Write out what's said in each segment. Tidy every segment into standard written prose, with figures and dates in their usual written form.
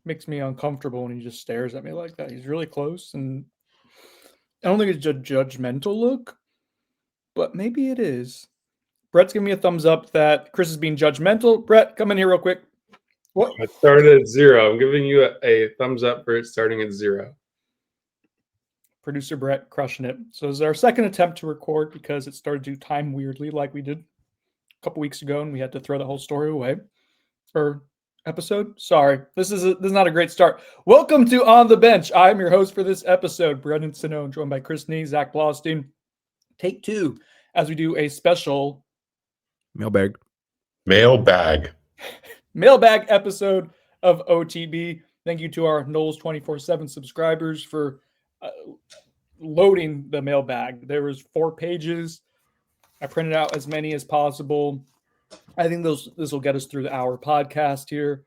makes me uncomfortable when he just stares at me like that. He's really close, and I don't think it's a judgmental look, but maybe it is. Brett's giving me a thumbs up that Chris is being judgmental. Brett, come in here real quick. What? I started at 0. I'm giving you a thumbs up for it starting at 0. Producer Brett crushing it. So this is our second attempt to record because it started to time weirdly like we did a couple weeks ago, and we had to throw the whole story away. Or episode? Sorry. This is not a great start. Welcome to On the Bench. I'm your host for this episode, Brendan Sinone, joined by Chris Nee, Zach Blaustein. Take 2 as we do a special Mailbag episode of OTB. Thank you to our Knowles 24/7 subscribers for loading the mailbag. There was 4 pages. I printed out as many as possible. I think this will get us through the hour podcast here.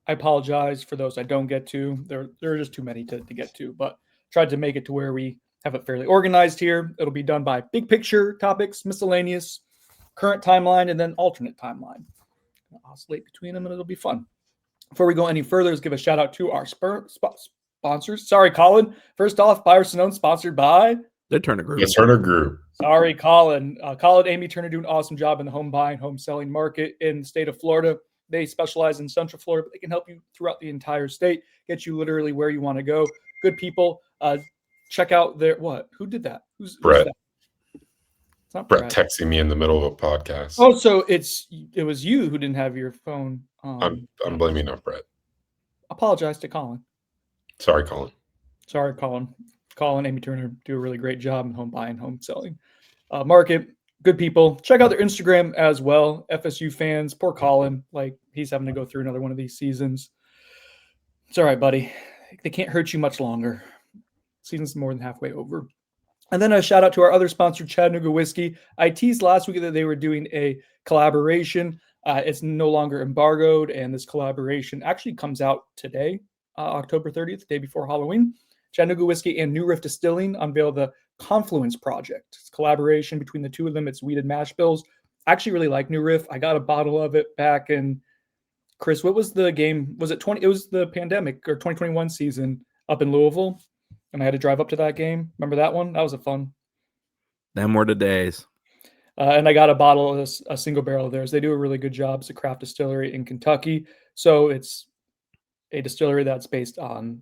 I apologize for those I don't get to. There are just too many to get to, but tried to make it to where we have it fairly organized here. It'll be done by big picture topics, miscellaneous, current timeline, and then alternate timeline. I'll oscillate between them, and it'll be fun. Before we go any further, let's give a shout out to our sponsors. Sorry, Colin. First off, Buyer Sonone, sponsored by the Turner Group. The Turner Group. Sorry, Colin. Colin, Amy Turner do an awesome job in the home buying, home selling market in the state of Florida. They specialize in Central Florida, but they can help you throughout the entire state, get you literally where you want to go. Good people. Check out their what? Who did that? Who's Brett? That? It's not Brett texting me in the middle of a podcast. Oh, so it was you who didn't have your phone on. I'm blaming on Brett. Apologize to Colin. Sorry, Colin. Sorry, Colin. Colin, Amy Turner do a really great job in home buying, home selling market. Good people. Check out their Instagram as well. FSU fans. Poor Colin. Like, he's having to go through another one of these seasons. It's all right, buddy. They can't hurt you much longer. Season's more than halfway over. And then a shout out to our other sponsor, Chattanooga Whiskey. I teased last week that they were doing a collaboration. It's no longer embargoed, and this collaboration actually comes out today, October 30th, the day before Halloween. Chattanooga Whiskey and New Riff Distilling unveil the Confluence Project. It's a collaboration between the two of them. It's weeded mash bills. I actually really like New Riff. I got a bottle of it back in, Chris, what was the game? Was it 20? It was the pandemic or 2021 season up in Louisville. And I had to drive up to that game. Remember that one? That was a fun. Them were the days. And I got a bottle of a single barrel of theirs. They do a really good job. It's a craft distillery in Kentucky. So it's a distillery that's based on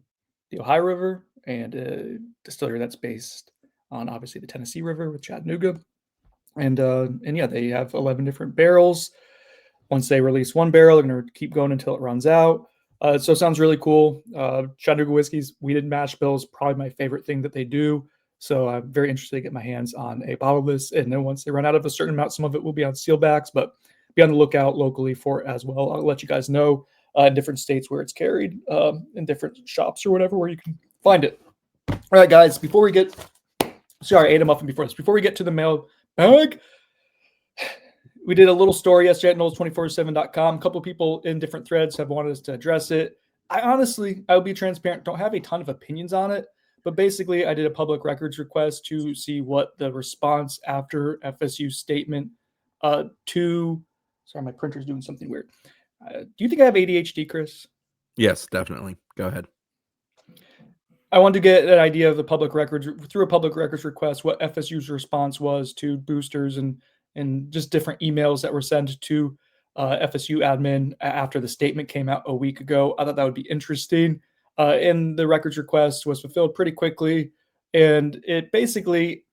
the Ohio River and a distillery that's based on obviously the Tennessee River with Chattanooga. And yeah, they have 11 different barrels. Once they release one barrel, they're going to keep going until it runs out. So it sounds really cool. Chattanooga Whiskey's weeded mash bill is probably my favorite thing that they do. So I'm very interested to get my hands on a bottle of this. And then once they run out of a certain amount, some of it will be on sealbacks, but be on the lookout locally for it as well. I'll let you guys know in different states where it's carried, in different shops or whatever, where you can find it. All right, guys, before we get to the mailbag, we did a little story yesterday at Knowles247.com. A couple of people in different threads have wanted us to address it. I will be transparent, don't have a ton of opinions on it, but basically I did a public records request to see what the response after FSU's statement sorry, my printer's doing something weird. Do you think I have ADHD, Chris? Yes, definitely. Go ahead. I wanted to get an idea of the public records through a public records request, what FSU's response was to boosters and just different emails that were sent to FSU admin after the statement came out a week ago. I thought that would be interesting. And the records request was fulfilled pretty quickly. And it basically,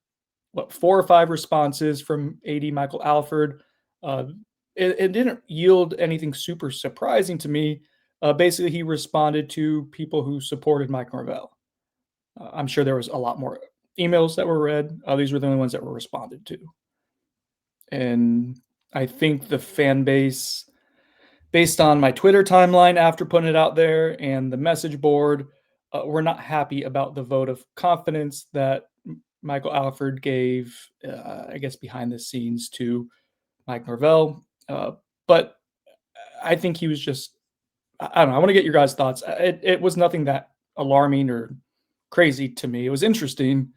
4 or 5 responses from AD Michael Alford. It didn't yield anything super surprising to me. Basically, he responded to people who supported Mike Norvell. I'm sure there was a lot more emails that were read. These were the only ones that were responded to. And I think the fan base, based on my Twitter timeline after putting it out there and the message board, we're not happy about the vote of confidence that Michael Alford gave, I guess, behind the scenes to Mike Norvell. But I think he was just, I don't know. I want to get your guys' thoughts. It was nothing that alarming or crazy to me. It was interesting.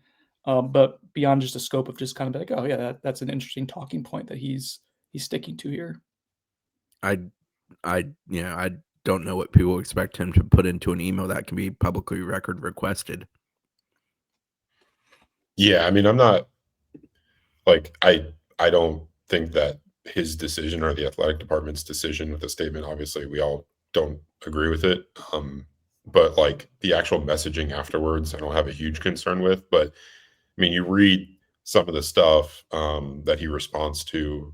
But beyond just the scope of just kind of like, oh yeah, that's an interesting talking point that he's sticking to here. I don't know what people expect him to put into an email that can be publicly record requested. Yeah, I mean, I'm not like I don't think that his decision or the athletic department's decision with the statement, obviously we all don't agree with it. But like the actual messaging afterwards, I don't have a huge concern with. But I mean, you read some of the stuff that he responds to,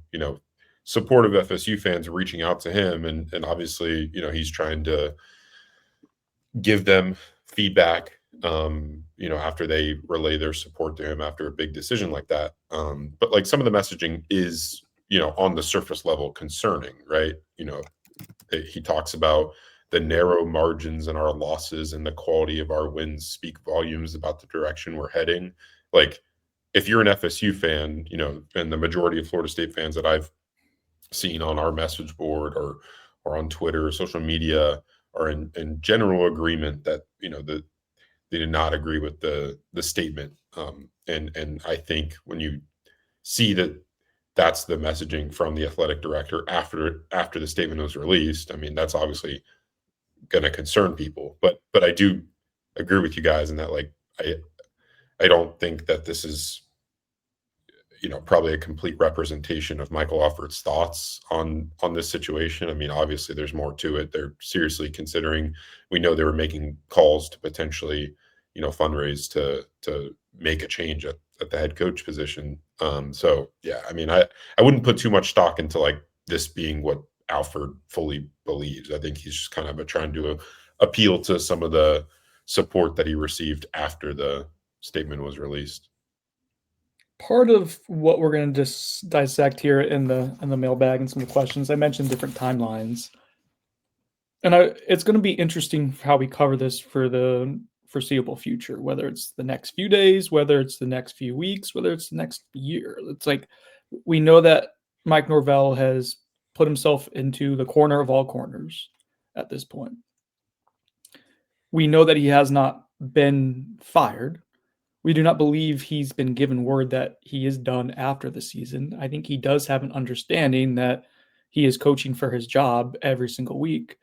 supportive FSU fans reaching out to him, and obviously, he's trying to give them feedback, after they relay their support to him after a big decision like that. But like some of the messaging is, on the surface level concerning, right? He talks about the narrow margins in our losses and the quality of our wins speak volumes about the direction we're heading. Like, if you're an FSU fan, and the majority of Florida State fans that I've seen on our message board or on Twitter or social media are in general agreement that, they did not agree with the statement. And I think when you see that that's the messaging from the athletic director after the statement was released, I mean, that's obviously going to concern people. But I do agree with you guys in that, like, I don't think that this is, probably a complete representation of Michael Offert's thoughts on this situation. I mean, obviously there's more to it. They're seriously considering, we know they were making calls to potentially, fundraise to make a change at the head coach position. So yeah, I mean, I wouldn't put too much stock into like this being what Alford fully believes. I think he's just kind of trying to appeal to some of the support that he received after the statement was released. Part of what we're going to just dissect here in the mailbag and some of the questions, I mentioned different timelines, and it's going to be interesting how we cover this for the foreseeable future, whether it's the next few days, whether it's the next few weeks, whether it's the next year. It's like we know that Mike Norvell has put himself into the corner of all corners at this point. We know that he has not been fired. We do not believe he's been given word that he is done after the season. I think he does have an understanding that he is coaching for his job every single week.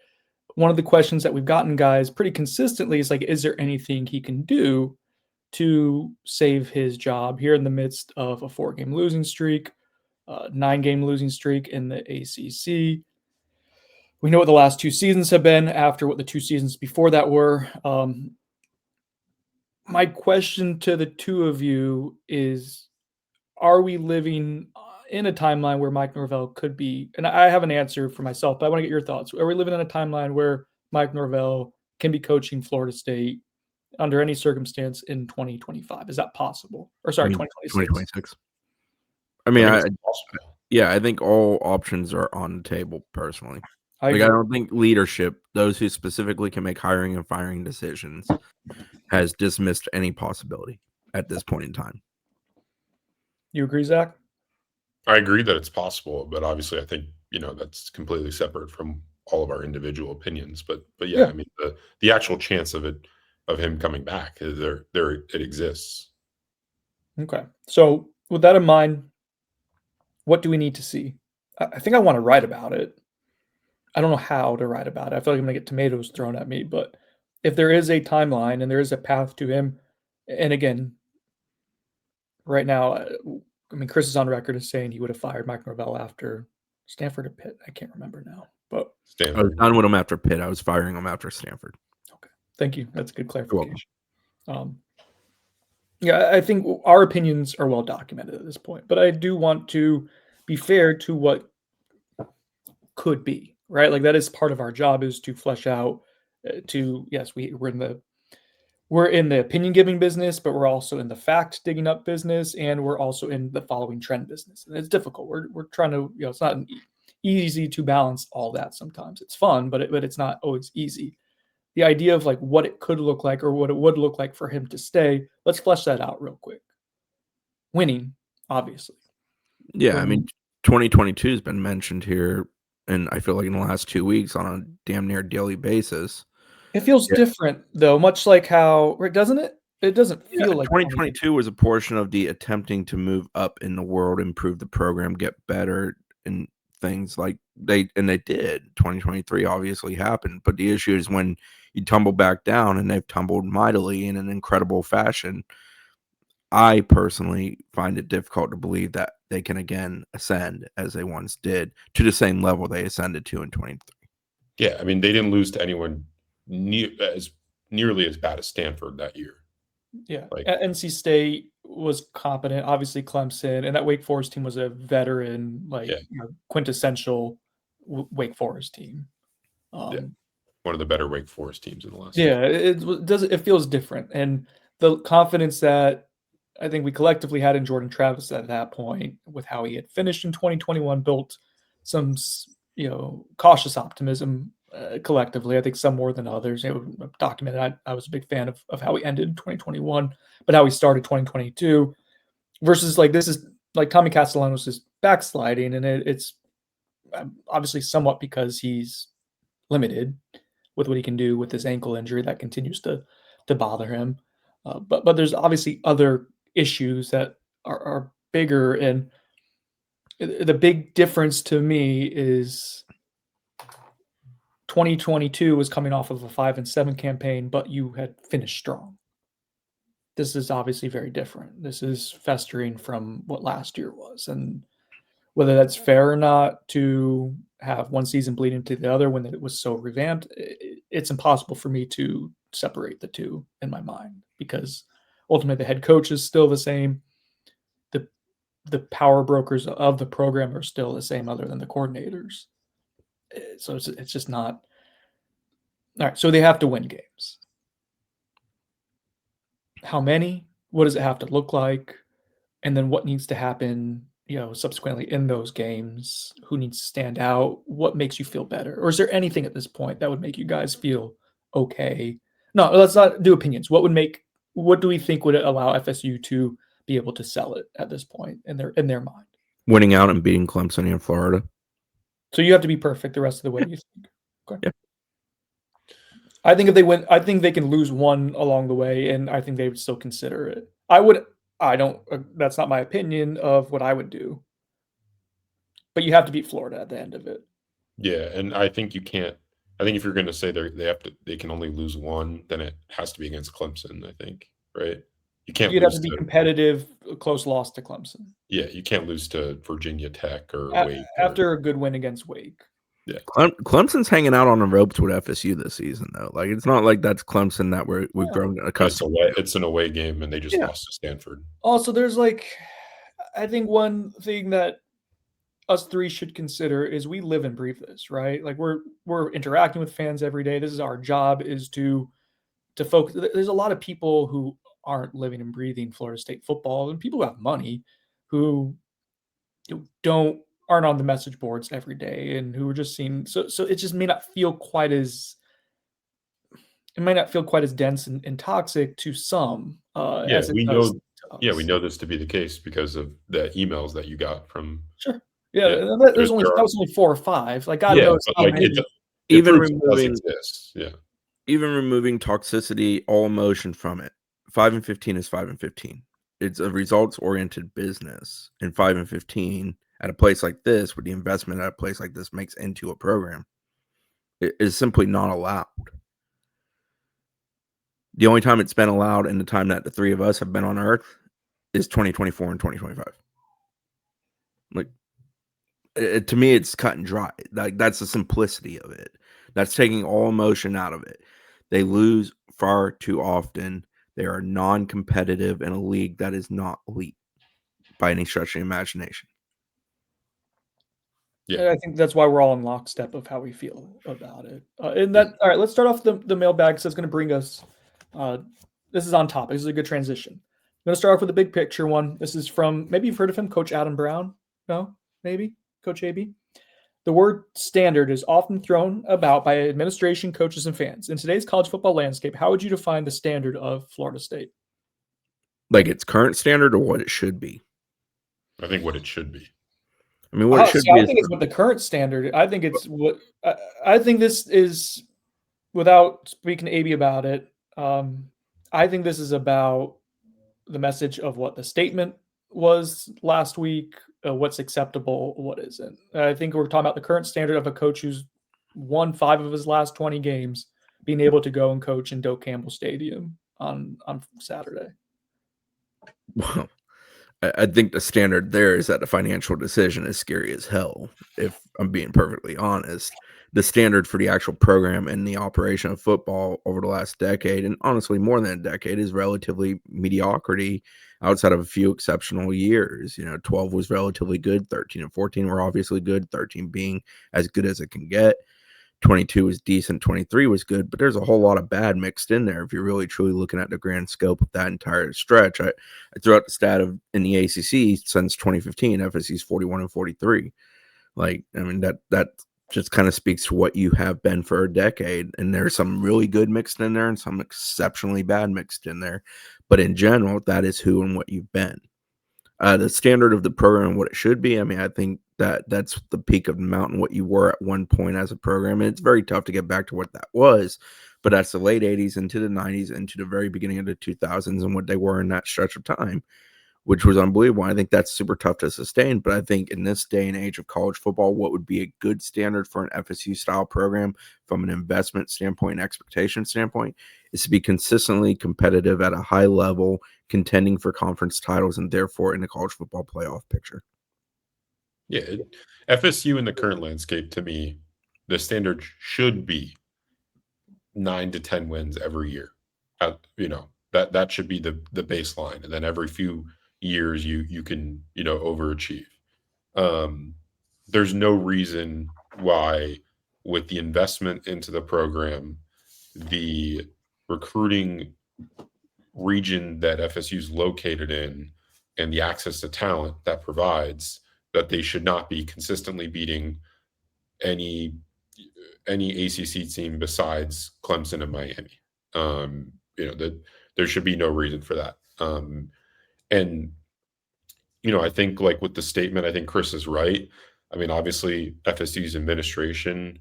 One of the questions that we've gotten, guys, pretty consistently is like, is there anything he can do to save his job here in the midst of a 4-game losing streak, 9-game losing streak in the ACC? We know what the last 2 seasons have been after what the 2 seasons before that were. My question to the two of you is, are we living in a timeline where Mike Norvell could be, and I have an answer for myself, but I want to get your thoughts. Are we living in a timeline where Mike Norvell can be coaching Florida State under any circumstance in 2025? Is that possible? Or sorry, 2026. I mean, I I think all options are on the table personally. I don't think leadership, those who specifically can make hiring and firing decisions, has dismissed any possibility at this point in time. You agree, Zach? I agree that it's possible, but obviously I think, that's completely separate from all of our individual opinions. But yeah. I mean, the actual chance of him coming back, there it exists. Okay. So with that in mind, what do we need to see? I think I want to write about it. I don't know how to write about it. I feel like I'm going to get tomatoes thrown at me, but if there is a timeline and there is a path to him, and again, right now, I mean, Chris is on record as saying he would have fired Mike Norvell after Stanford or Pitt. I can't remember now, but Stanford. I was done with him after Pitt. I was firing him after Stanford. Okay, thank you. That's a good clarification. Yeah, I think our opinions are well documented at this point, but I do want to be fair to what could be, right? Like that is part of our job, is to flesh out. Yes, we're in the opinion giving business, but we're also in the fact digging up business, and we're also in the following trend business. And it's difficult. We're trying to, it's not easy to balance all that. Sometimes it's fun, but it's not always easy. The idea of like what it could look like or what it would look like for him to stay. Let's flesh that out real quick. Winning, obviously. Yeah, I mean, 2022 has been mentioned here, and I feel like in the last 2 weeks on a damn near daily basis. It feels different, though, much like how, doesn't it? It doesn't feel like 2022 was a portion of the attempting to move up in the world, improve the program, get better, and things like they did. 2023 obviously happened, but the issue is when you tumble back down, and they've tumbled mightily in an incredible fashion. I personally find it difficult to believe that they can again ascend as they once did to the same level they ascended to in 23. Yeah, I mean, they didn't lose to anyone nearly as bad as Stanford that year. Yeah, Like- NC State was competent. Obviously, Clemson, and that Wake Forest team was a veteran, quintessential Wake Forest team. One of the better Wake Forest teams in the last. Yeah, it feels different, and the confidence that I think we collectively had in Jordan Travis at that point, with how he had finished in 2021, built some cautious optimism collectively. I think some more than others. It was documented. I was a big fan of how he ended 2021, but how he started 2022 versus this is Tommy Castellanos is backsliding, and it's obviously somewhat because he's limited with what he can do with his ankle injury that continues to bother him. But there's obviously other issues that are bigger, and the big difference to me is 2022 was coming off of a 5-7 campaign, but you had finished strong. This is obviously very different. This is festering from what last year was, and whether that's fair or not to have one season bleed into the other when it was so revamped, it's impossible for me to separate the two in my mind, because ultimately the head coach is still the same. The power brokers of the program are still the same other than the coordinators. So it's just not. All right, so they have to win games. How many? What does it have to look like? And then what needs to happen, subsequently in those games? Who needs to stand out? What makes you feel better? Or is there anything at this point that would make you guys feel okay? No, let's not do opinions. What do we think would allow FSU to be able to sell it at this point in their mind? Winning out and beating Clemson in Florida. So you have to be perfect the rest of the way, you think? Okay. Yeah. I think if they win, I think they can lose one along the way, and I think they would still consider it. That's not my opinion of what I would do. But you have to beat Florida at the end of it. Yeah, and I think you can't. I think if you're going to say they can only lose one, then it has to be against Clemson. I think, right? You can't. You'd have to be competitive. A close loss to Clemson. Yeah, you can't lose to Virginia Tech or Wake after a good win against Wake. Yeah, Clemson's hanging out on the ropes with FSU this season, though. It's not like that's Clemson that we've grown accustomed. It's an away game, and they just lost to Stanford. Also, there's I think one thing that us three should consider is we live and breathe this, right? We're interacting with fans every day. This is our job, is to focus. There's a lot of people who aren't living and breathing Florida State football, and people who have money who aren't on the message boards every day, and who are just seeing. So it just may not feel quite as dense and toxic to some. As it does to us. Yeah, we know this to be the case because of the emails that you got from. Sure. Yeah, that was only 4 or 5. God knows how many. Even removing toxicity, all emotion from it. 5-15 is 5-15. It's a results-oriented business, and 5-15 at a place like this, with the investment at a place like this makes into a program, it is simply not allowed. The only time it's been allowed in the time that the three of us have been on Earth is 2024 and 2025. To me, it's cut and dry. That's the simplicity of it. That's taking all emotion out of it. They lose far too often. They are non-competitive in a league that is not elite by any stretch of the imagination. Yeah, I think that's why we're all in lockstep of how we feel about it. All right, let's start off the mailbag. So it's going to bring us. This is on topic. This is a good transition. I'm going to start off with the big picture one. This is from, maybe you've heard of him, Coach Adam Brown. No, maybe Coach AB. The word standard is often thrown about by administration, coaches, and fans. In today's college football landscape, how would you define the standard of Florida State? Its current standard, or what it should be? I think what it should be. I mean, what it should be. I think it's what the current standard. I think it's what I think this is. Without speaking to AB about it, I think this is about the message of what the statement was last week, what's acceptable, what isn't. I think we're talking about the current standard of a coach who's won 5 of his last 20 games being able to go and coach in Doak Campbell Stadium on Saturday. Well, I think the standard there is that the financial decision is scary as hell. If I'm being perfectly honest, the standard for the actual program and the operation of football over the last decade, and honestly more than a decade, is relatively mediocrity outside of a few exceptional years. 12 was relatively good, 13 and 14 were obviously good, 13 being as good as it can get. 22 was decent, 23 was good, but there's a whole lot of bad mixed in there if you're really truly looking at the grand scope of that entire stretch. I threw out the stat of in the ACC since 2015, FSU's 41 and 43. That just kind of speaks to what you have been for a decade, and there's some really good mixed in there and some exceptionally bad mixed in there. But in general, that is who and what you've been. The standard of the program and what it should be, I think that's the peak of the mountain, what you were at one point as a program. And it's very tough to get back to what that was, but that's the late 80s into the 90s, into the very beginning of the 2000s and what they were in that stretch of time, which was unbelievable. I think that's super tough to sustain, but I think in this day and age of college football, what would be a good standard for an FSU style program from an investment standpoint and expectation standpoint is to be consistently competitive at a high level, contending for conference titles, and therefore in the college football playoff picture. Yeah, FSU in the current landscape, to me, the standard should be 9 to 10 wins every year. That should be the baseline, and then every few years you can overachieve. There's no reason why, with the investment into the program, the recruiting region that FSU is located in, and the access to talent that provides, that they should not be consistently beating any ACC team besides Clemson and Miami. That there should be no reason for that. And I think, like, with the statement, I think Chris is right. Obviously FSU's administration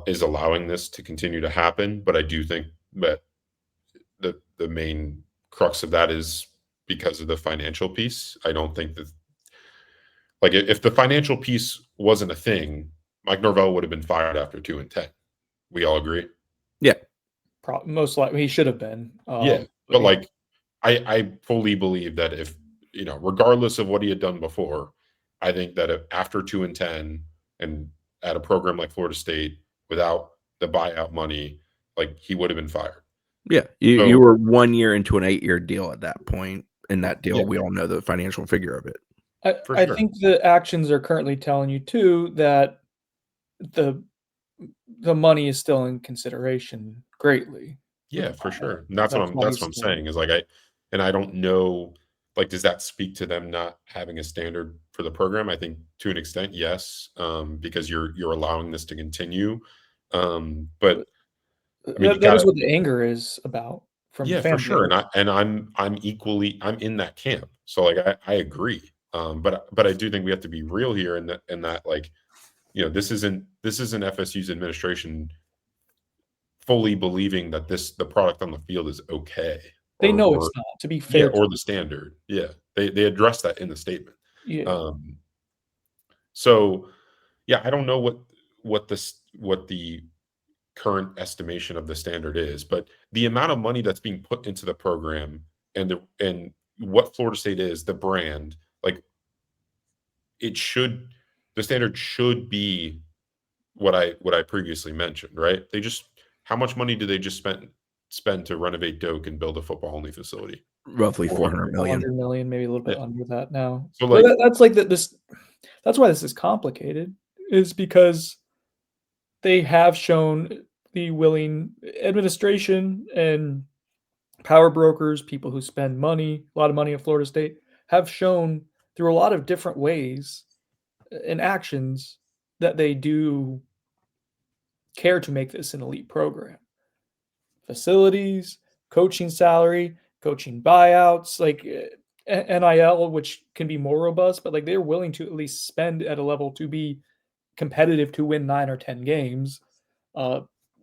is allowing this to continue to happen, but I do think that the main crux of that is because of the financial piece. I don't think that, like, if the financial piece wasn't a thing, Mike Norvell would have been fired after 2 and 10. We all agree. Yeah, Most likely he should have been. Yeah, but like, I fully believe that if regardless of what he had done before, I think that if after 2 and 10 and at a program like Florida State without the buyout money, like, he would have been fired. Yeah, you were 1 year into an 8-year deal at that point. In that deal, we all know the financial figure of it. I think the actions are currently telling you too that the money is still in consideration greatly. Yeah, for sure. And that's what I'm saying is, like, I don't know, like, does that speak to them not having a standard for the program? I think to an extent, yes, because you're allowing this to continue. But that is what the anger is about from yeah, for sure. And I'm in that camp. So, like, I agree. But I do think we have to be real here in that like, this isn't FSU's administration fully believing that the product on the field is okay. They know it's not, to be fair. Yeah, or the standard. Yeah. They address that in the statement. Yeah. So yeah, I don't know what the current estimation of the standard is, but the amount of money that's being put into the program and what Florida State is, the brand, like, the standard should be what I previously mentioned, right? How much money do they just spend to renovate Doak and build a football only facility? Roughly 400 million. 400 million, maybe a little bit under that now. So, like, that's why this is complicated, is because they have shown the willing administration and power brokers, people who spend a lot of money at Florida State, have shown through a lot of different ways and actions that they do care to make this an elite program. Facilities, coaching salary, coaching buyouts, like NIL, which can be more robust, but like, they're willing to at least spend at a level to be competitive to win 9 or 10 games.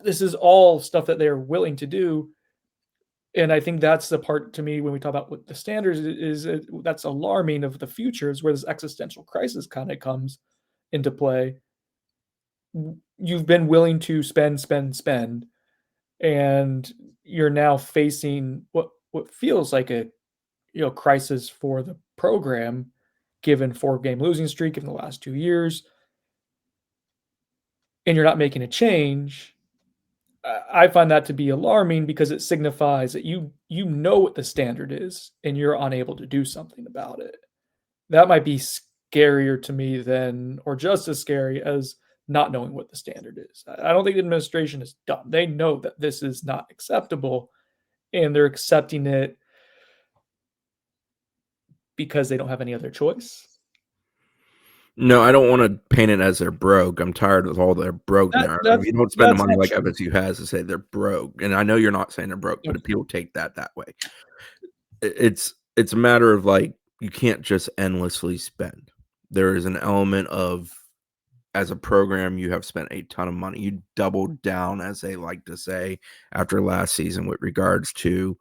This is all stuff that they're willing to do. And I think that's the part to me when we talk about what the standards is that's alarming of the future is where this existential crisis kind of comes into play. You've been willing to spend, and you're now facing what feels like a crisis for the program, given 4-game losing streak in the last 2 years, and you're not making a change. I find that to be alarming because it signifies that you know what the standard is and you're unable to do something about it. That might be scarier to me than, or just as scary as not knowing what the standard is. I don't think the administration is dumb. They know that this is not acceptable and they're accepting it because they don't have any other choice. No, I don't want to paint it as they're broke. I'm tired of all their broke narrative. that's- You don't spend the that's money not like true. FSU has to say they're broke. And I know you're not saying they're broke, but if people take that way, it's a matter of like, you can't just endlessly spend. There is an element of, as a program, you have spent a ton of money. You doubled down, as they like to say, after last season with regards to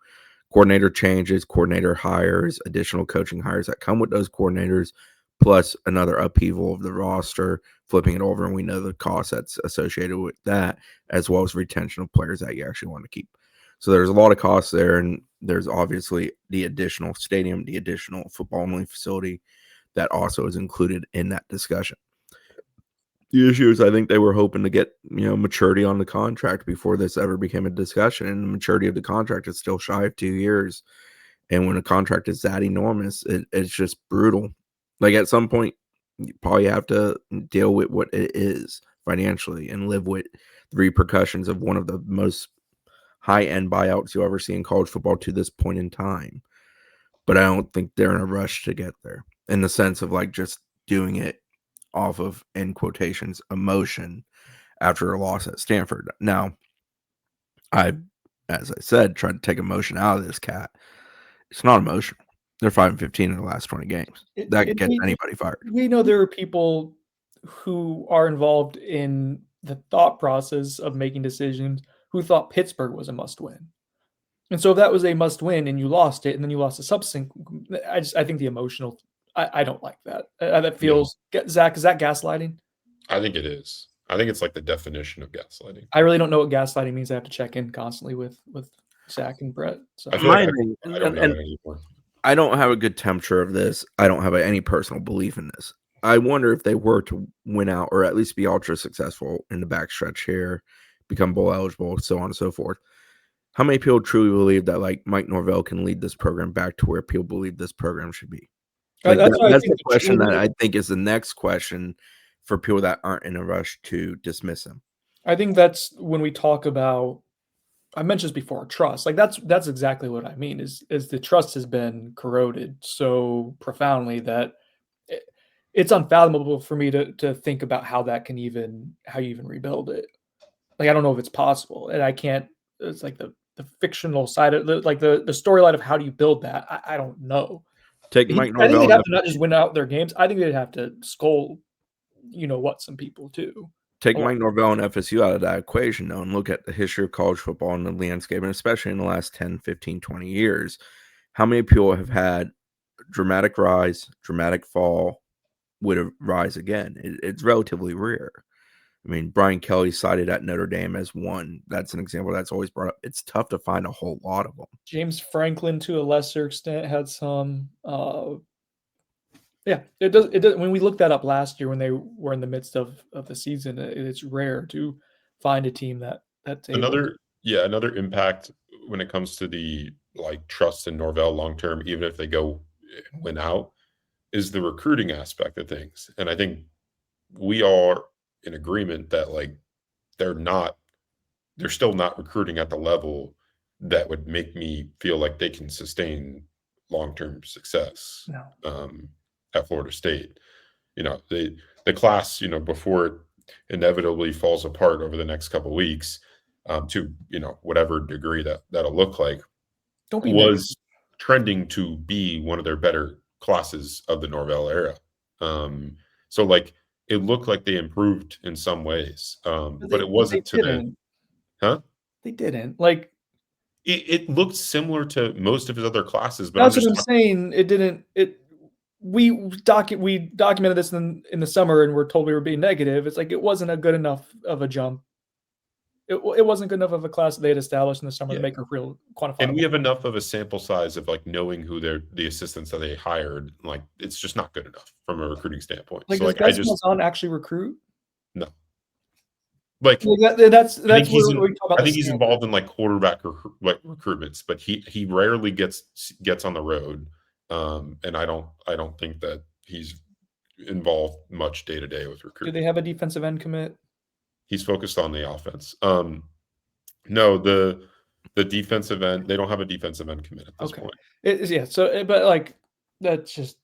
coordinator changes, coordinator hires, additional coaching hires that come with those coordinators, plus another upheaval of the roster, flipping it over, and we know the cost that's associated with that, as well as retention of players that you actually want to keep. So there's a lot of costs there, and there's obviously the additional stadium, the additional football-only facility that also is included in that discussion. The issue is I think they were hoping to get, maturity on the contract before this ever became a discussion, and the maturity of the contract is still shy of 2 years. And when a contract is that enormous, it's just brutal. Like, at some point, you probably have to deal with what it is financially and live with the repercussions of one of the most high-end buyouts you'll ever see in college football to this point in time. But I don't think they're in a rush to get there, in the sense of like just doing it off of, in quotations, emotion after a loss at Stanford. Now, as I said, tried to take emotion out of this cat. It's not emotional. They're 5-15 in the last 20 games. That gets anybody fired. We know there are people who are involved in the thought process of making decisions who thought Pittsburgh was a must-win. And so if that was a must-win and you lost it, and then you lost a subsequent, I think the emotional, I don't like that. That feels, Zach, is that gaslighting? I think it is. I think it's like the definition of gaslighting. I really don't know what gaslighting means. I have to check in constantly with Zach and Brett. So I feel like I don't know it anymore. I don't have a good temperature of this. I don't have any personal belief in this. I wonder if they were to win out, or at least be ultra successful in the backstretch here, become bowl eligible, so on and so forth. How many people truly believe that like Mike Norvell can lead this program back to where people believe this program should be? Like, that's the question that I think is the next question for people that aren't in a rush to dismiss him. I think that's when we talk about, I mentioned this before, trust. Like that's exactly what I mean is the trust has been corroded so profoundly that it's unfathomable for me to think about how you even rebuild it. Like, I don't know if it's possible, and I can't. It's like the fictional side of the storyline of how do you build that. I don't know. Take Mike Norvell. I think they'd have to not just win out their games. I think they'd have to scold, some people too. Take Mike Norvell and FSU out of that equation, though, and look at the history of college football and the landscape, and especially in the last 10, 15, 20 years. How many people have had dramatic rise, dramatic fall, would have rise again? It's relatively rare. I mean, Brian Kelly cited at Notre Dame as one. That's an example that's always brought up. It's tough to find a whole lot of them. James Franklin, to a lesser extent, had some. Yeah, it does. When we looked that up last year, when they were in the midst of the season, it's rare to find a team that's able. Another impact when it comes to the trust in Norvell long term, even if they go and win out, is the recruiting aspect of things. And I think we are in agreement that they're still not recruiting at the level that would make me feel like they can sustain long-term success. No. At Florida State. The class, before it inevitably falls apart over the next couple of weeks, to whatever degree that'll look like, was trending to be one of their better classes of the Norvell era. So it looked like they improved in some ways, but it wasn't to the. Huh? They didn't. It looked similar to most of his other classes, but That's what I'm saying. It didn't. We documented this in the summer, and we're told we were being negative. It's like it wasn't a good enough of a jump. It wasn't good enough of a class that they had established in the summer to make a real quantifiable. And we have enough of a sample size of like knowing who the assistants that they hired. Like it's just not good enough from a recruiting standpoint. Like, so does Gus Malzahn actually recruit? No. Like that's I think he's involved in like quarterback recruitments, but he rarely gets on the road. And I don't think that he's involved much day to day with recruiting. Do they have a defensive end commit? He's focused on the offense. No, the defensive end, they don't have a defensive end commit at this point. So, but like that's just.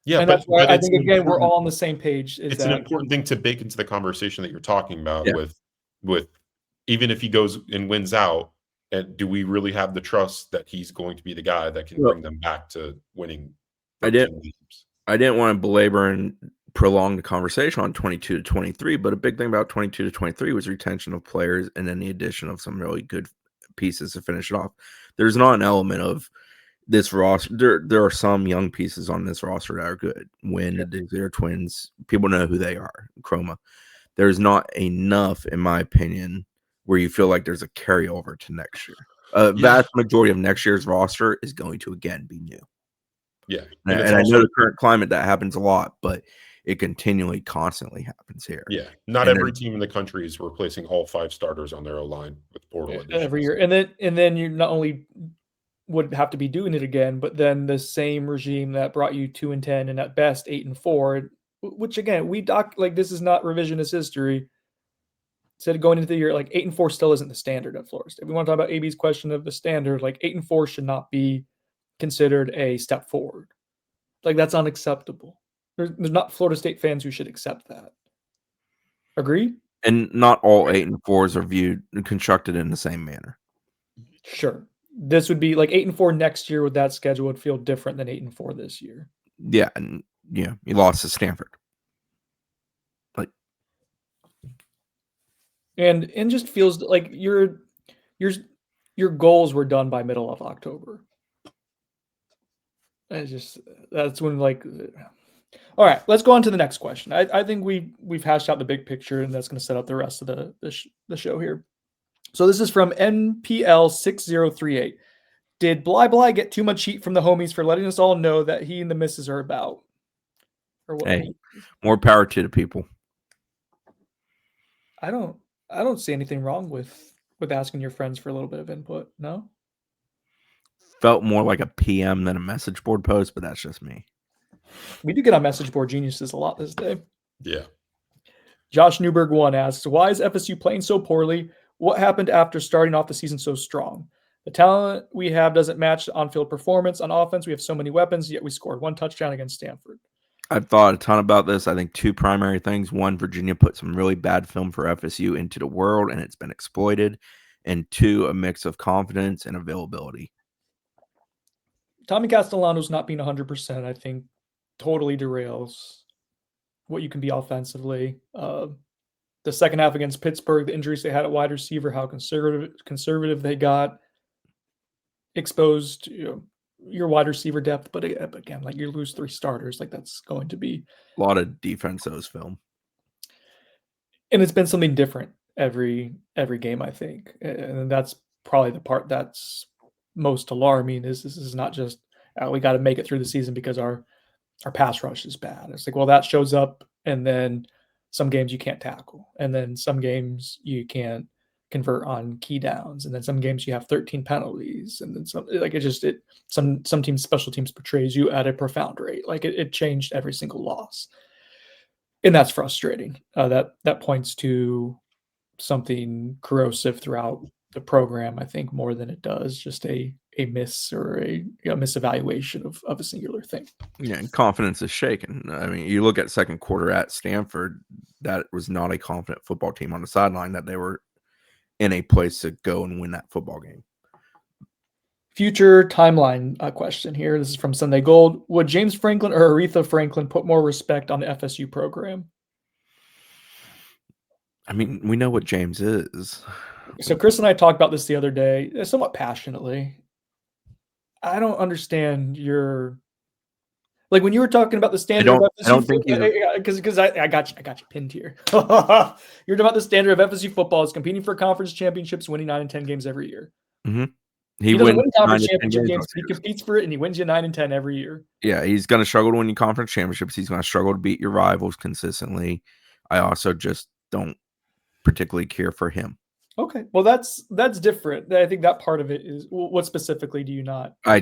Yeah, and that's why I think again we're all on the same page. It's an important thing to bake into the conversation that you're talking about with even if he goes and wins out, and do we really have the trust that he's going to be the guy that can bring them back to winning? I didn't want to belabor and prolong the conversation on 22 to 23, but a big thing about 22 to 23 was retention of players and then the addition of some really good pieces to finish it off. There's not an element of this roster. There are some young pieces on this roster that are good. When they're twins, people know who they are. Chroma. There's not enough, in my opinion, where you feel like there's a carryover to next year. Vast majority of next year's roster is going to again be new. Yeah, and I know the current climate that happens a lot, but it constantly happens here. Yeah, not every team in the country is replacing all 5 starters on their O-line with portal every year, and then you not only would have to be doing it again, but then the same regime that brought you 2-10 and at best 8-4, which again this is not revisionist history. Instead of going into the year like 8-4 still isn't the standard at Florida State. If we want to talk about AB's question of the standard, like 8-4 should not be considered a step forward. Like that's unacceptable. There's not Florida State fans who should accept that. Agree? And not all 8-4s are constructed in the same manner. Sure. This would be like 8-4 next year with that schedule would feel different than 8-4 this year. Yeah, and you lost to Stanford. And just feels like your goals were done by middle of October. That's when all right, let's go on to the next question. I think we've hashed out the big picture, and that's going to set up the rest of the show here. So this is from NPL6038. Did Bly get too much heat from the homies for letting us all know that he and the missus are about? Or what? Hey, more power to the people. I don't see anything wrong with asking your friends for a little bit of input. No? Felt more like a PM than a message board post, but that's just me. We do get on message board geniuses a lot this day. Yeah. Josh Newberg 1 asks, why is FSU playing so poorly? What happened after starting off the season so strong? The talent we have doesn't match the on-field performance. On offense, we have so many weapons, yet we scored 1 touchdown against Stanford. I've thought a ton about this. I think 2 primary things. 1, Virginia put some really bad film for FSU into the world, and it's been exploited. And 2, a mix of confidence and availability. Tommy Castellano's not being 100%, I think, totally derails what you can be offensively. The second half against Pittsburgh, the injuries they had at wide receiver, how conservative they got, exposed your wide receiver depth. But again, like you lose 3 starters, like that's going to be a lot of defenses film. And it's been something different every game, I think. And that's probably the part that's most alarming is this is not just we got to make it through the season because our pass rush is bad. It's like, well, that shows up, and then some games you can't tackle, and then some games you can't convert on key downs, and then some games you have 13 penalties, and then some. Like some teams special teams portrays you at a profound rate. Like it changed every single loss, and that's frustrating. That points to something corrosive throughout the program, I think, more than it does just a miss or a misevaluation of a singular thing. Yeah, and confidence is shaken. I mean, you look at second quarter at Stanford, that was not a confident football team on the sideline, that they were in a place to go and win that football game. Future timeline question here. This is from Sunday Gold. Would James Franklin or Aretha Franklin put more respect on the FSU program? I mean, we know what James is. So Chris and I talked about this the other day, somewhat passionately. I don't understand your like when you were talking about the standard of FSU. I don't think because I got you pinned here. You're talking about the standard of FSU football is competing for conference championships, winning 9 and 10 games every year. Mm-hmm. He doesn't win conference championship games, but he competes for it and he wins you 9 and 10 every year. Yeah, he's going to struggle to win your conference championships. He's going to struggle to beat your rivals consistently. I also just don't particularly care for him. Okay, well that's different. I think that part of it is what specifically do you not? I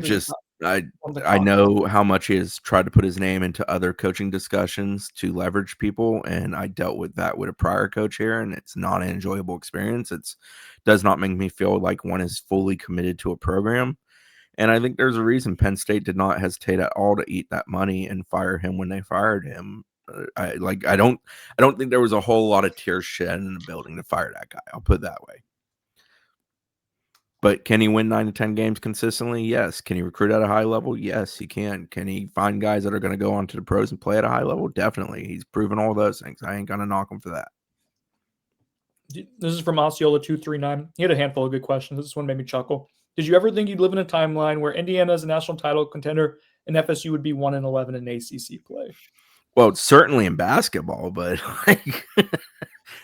know how much he has tried to put his name into other coaching discussions to leverage people, and I dealt with that with a prior coach here, and it's not an enjoyable experience. It does not make me feel like one is fully committed to a program, and I think there's a reason Penn State did not hesitate at all to eat that money and fire him when they fired him. I don't think there was a whole lot of tears shed in the building to fire that guy. I'll put it that way. But can he win 9 to 10 games consistently? Yes. Can he recruit at a high level? Yes, he can. Can he find guys that are going to go on to the pros and play at a high level? Definitely. He's proven all those things. I ain't going to knock him for that. This is from Osceola239. He had a handful of good questions. This one made me chuckle. Did you ever think you'd live in a timeline where Indiana is a national title contender and FSU would be 1-11 in ACC play? Well, it's certainly in basketball, but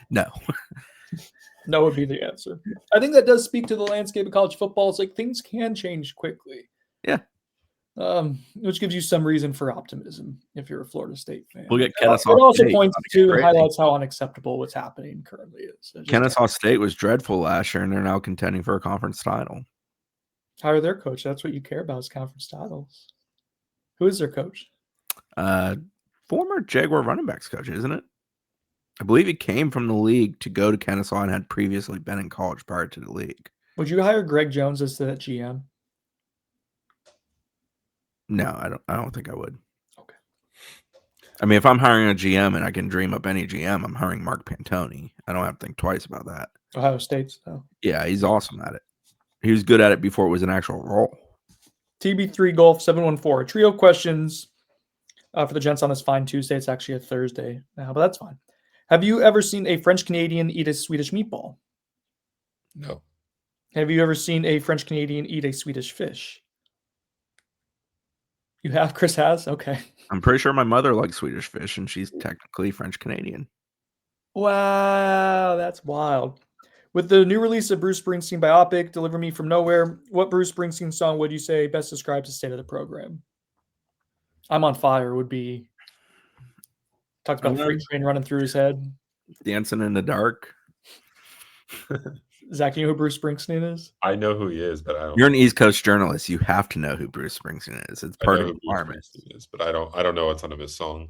no. No would be the answer. I think that does speak to the landscape of college football. It's like things can change quickly. Yeah. Which gives you some reason for optimism if you're a Florida State fan. We'll get It Kennesaw also State. points to and highlights how unacceptable what's happening currently is. Kennesaw State was dreadful last year, and they're now contending for a conference title. How are their coach? That's what you care about is conference titles. Who is their coach? Former Jaguar running backs coach, isn't it? I believe he came from the league to go to Kennesaw and had previously been in college prior to the league. Would you hire Greg Jones as the GM? No, I don't think I would. Okay. I mean, if I'm hiring a GM and I can dream up any GM, I'm hiring Mark Pantoni. I don't have to think twice about that. Ohio State's though. Yeah, he's awesome at it. He was good at it before it was an actual role. TB3 Golf 714. A trio of questions for the gents on this fine Tuesday. It's actually a Thursday now, but that's fine. Have you ever seen a French Canadian eat a Swedish meatball? No. Have you ever seen a French Canadian eat a Swedish fish? You have? Chris has? Okay. I'm pretty sure my mother likes Swedish fish, and she's technically French Canadian. Wow, that's wild. With the new release of Bruce Springsteen biopic, Deliver Me From Nowhere, what Bruce Springsteen song would you say best describes the state of the program? I'm on Fire would be... Talked about the freight train running through his head. Dancing in the Dark. Zach, you know who Bruce Springsteen is? I know who he is, but I don't. You're an East Coast journalist. You have to know who Bruce Springsteen is. It's part of the requirement. But I don't know a ton of his songs.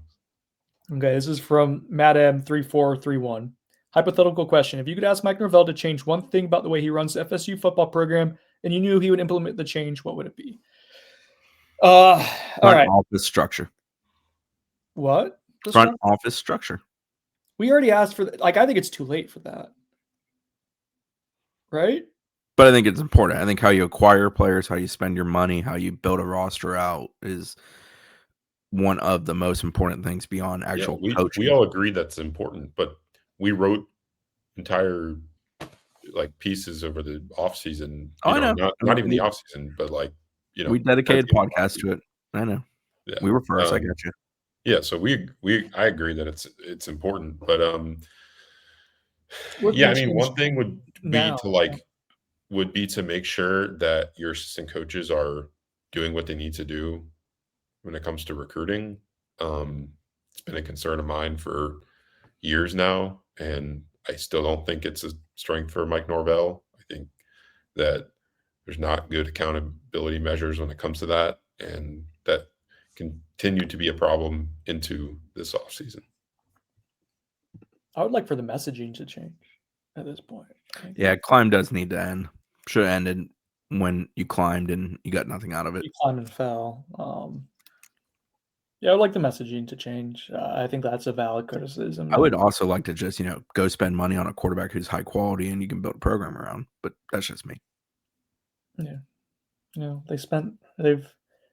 Okay, this is from Matt M3431. Hypothetical question. If you could ask Mike Norvell to change one thing about the way he runs the FSU football program and you knew he would implement the change, what would it be? All right. Office structure. What? Front office structure. We already asked for that. Like, I think it's too late for that. Right? But I think it's important. I think how you acquire players, how you spend your money, how you build a roster out is one of the most important things beyond actual coaching. We all agree that's important, but we wrote entire pieces over the off season. Not even the off season, but we dedicated podcasts to it. I know. Yeah. We were first. I got you. Yeah, so I agree that it's important, but yeah, I mean, one thing would be to make sure that your assistant coaches are doing what they need to do when it comes to recruiting. It's been a concern of mine for years now, and I still don't think it's a strength for Mike Norvell. I think that there's not good accountability measures when it comes to that, and that continue to be a problem into this offseason. I would like for the messaging to change at this point. Yeah, climb does need to end. Should have ended when you climbed and you got nothing out of it. You climbed and fell. Yeah, I would like the messaging to change. I think that's a valid criticism. I would also like to just, go spend money on a quarterback who's high quality and you can build a program around. But that's just me. Yeah. They've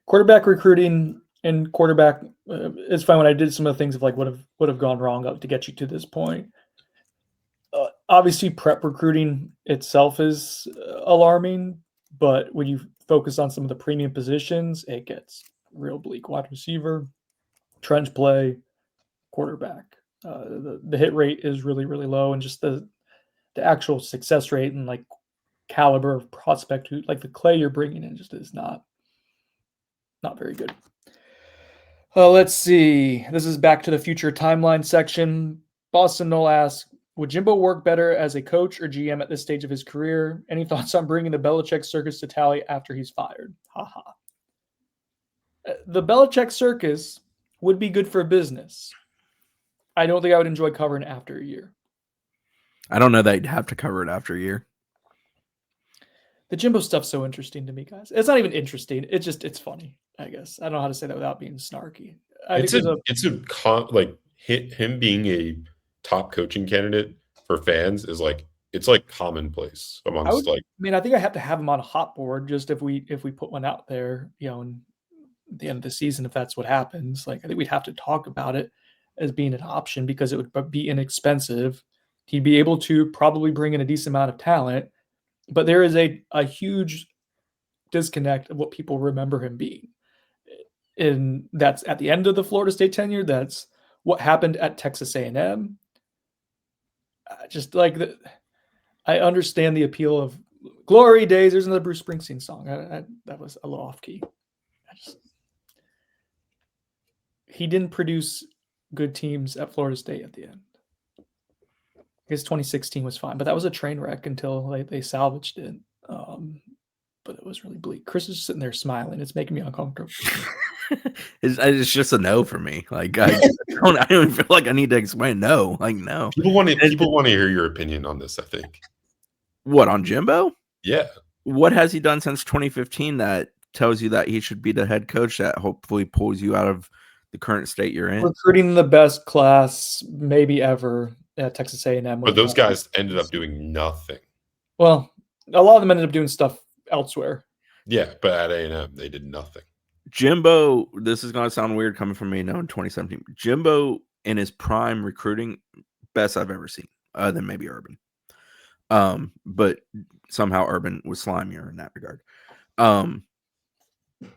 quarterback recruiting and quarterback. It's fine when I did some of the things of what have gone wrong to get you to this point. Obviously, prep recruiting itself is alarming, but when you focus on some of the premium positions, it gets real bleak. Wide receiver, trench play, quarterback. The hit rate is really, really low, and just the actual success rate and like caliber of prospect who like the clay you're bringing in just is not very good. Let's see. This is back to the future timeline section. Boston Knoll asks, would Jimbo work better as a coach or GM at this stage of his career? Any thoughts on bringing the Belichick circus to Tally after he's fired? Haha. The Belichick circus would be good for business. I don't think I would enjoy covering after a year. I don't know that you'd have to cover it after a year. The Jimbo stuff's so interesting to me, guys. It's not even interesting. It's funny, I guess. I don't know how to say that without being snarky. Him being a top coaching candidate for fans is like, it's like commonplace amongst I think I have to have him on a hot board just if we put one out there, in the end of the season, if that's what happens. Like, I think we'd have to talk about it as being an option because it would be inexpensive. He'd be able to probably bring in a decent amount of talent, but there is a huge disconnect of what people remember him being. And that's at the end of the Florida State tenure. That's what happened at Texas A&M. I understand the appeal of glory days. There's another Bruce Springsteen song. That was a little off key. He didn't produce good teams at Florida State at the end. I guess 2016 was fine, but that was a train wreck until they salvaged it. But it was really bleak. Chris is sitting there smiling. It's making me uncomfortable. It's just a no for me. Like I don't even feel like I need to explain no. Like no. People want to hear your opinion on this, I think. What, on Jimbo? Yeah. What has he done since 2015 that tells you that he should be the head coach that hopefully pulls you out of the current state you're in? Recruiting the best class maybe ever at Texas A&M. But those guys ended up doing nothing. Well, a lot of them ended up doing stuff elsewhere. Yeah, but at A&M, they did nothing. Jimbo, this is going to sound weird coming from me now in 2017. Jimbo in his prime recruiting, best I've ever seen, other than maybe Urban. But somehow Urban was slimier in that regard.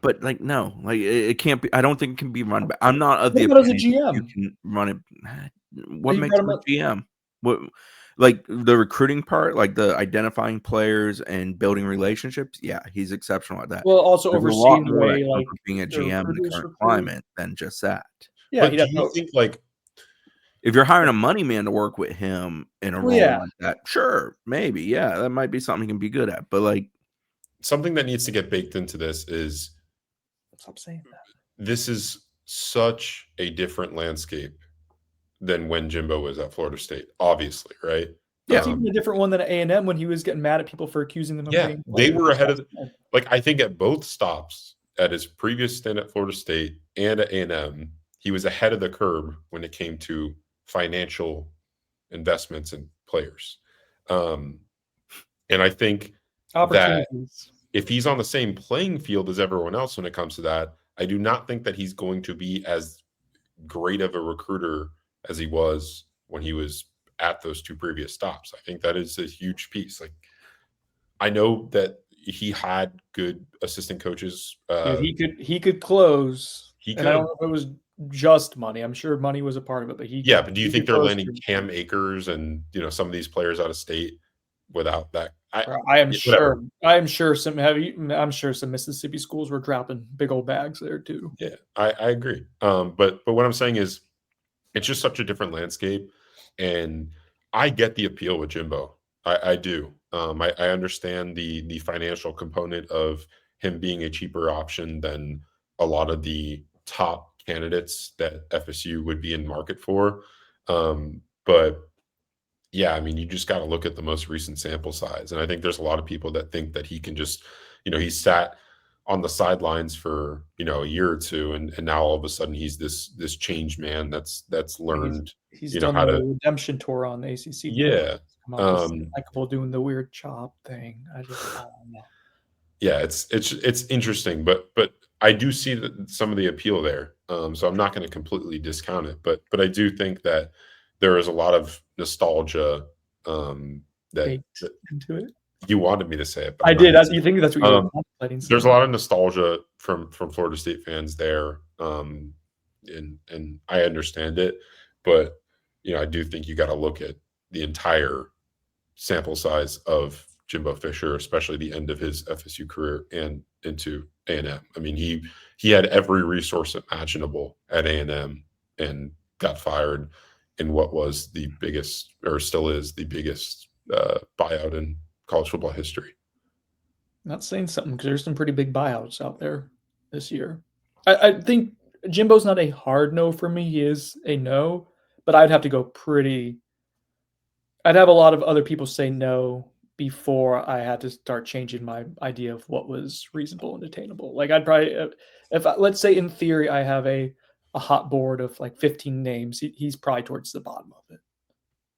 But like, no, like it can't be. I don't think it can be run back. I'm not of the opinion as a GM. You can run it. What makes him a GM? What, like the recruiting part, like the identifying players and building relationships? Yeah, he's exceptional at that. Well, also overseeing the way like being a GM in the current climate than just that. Yeah, but do you think like if you're hiring a money man to work with him in a role like that, sure, maybe, yeah, that might be something he can be good at. But like something that needs to get baked into this is stop saying that. This is such a different landscape than when Jimbo was at Florida State, obviously, right? Yeah, it's even a different one than at A&M when he was getting mad at people for accusing them of being. They were ahead of I think at both stops at his previous stint at Florida State and at A&M, he was ahead of the curve when it came to financial investments in players. And I think that if he's on the same playing field as everyone else when it comes to that, I do not think that he's going to be as great of a recruiter as he was when he was at those two previous stops. I think that is a huge piece. Like, I know that he had good assistant coaches. He could close. He could. And I don't know if it was just money. I'm sure money was a part of it, but but do you think they're landing Cam Akers and some of these players out of state without that? I'm sure some Mississippi schools were dropping big old bags there too. Yeah, I agree. But what I'm saying is, it's just such a different landscape, and I get the appeal with Jimbo. I do. I understand the financial component of him being a cheaper option than a lot of the top candidates that FSU would be in market for. But yeah, I mean, you just got to look at the most recent sample size. And I think there's a lot of people that think that he can just, he sat on the sidelines for, a year or two. And now all of a sudden he's this changed man that's learned, he's done how to redemption tour on the ACC. Yeah. Likable doing the weird chop thing. I don't know. Yeah, it's interesting, but I do see some of the appeal there. So I'm not going to completely discount it, but I do think that there is a lot of nostalgia that baked into it. you wanted me to say it, but I I'm did. not. You think that's what you were contemplating? There's a lot of nostalgia from Florida State fans there, and I understand it, but I do think you got to look at the entire sample size of Jimbo Fisher, especially the end of his FSU career and into A&M. I mean, he had every resource imaginable at A&M and got fired in what was the biggest, or still is the biggest, buyout in college football history. Not saying something because there's some pretty big buyouts out there this year. I think Jimbo's not a hard no for me. He is a no, but I'd have to go pretty. I'd have a lot of other people say no before I had to start changing my idea of what was reasonable and attainable. Like I'd probably, let's say in theory I have a hot board of like 15 names, he's probably towards the bottom of it.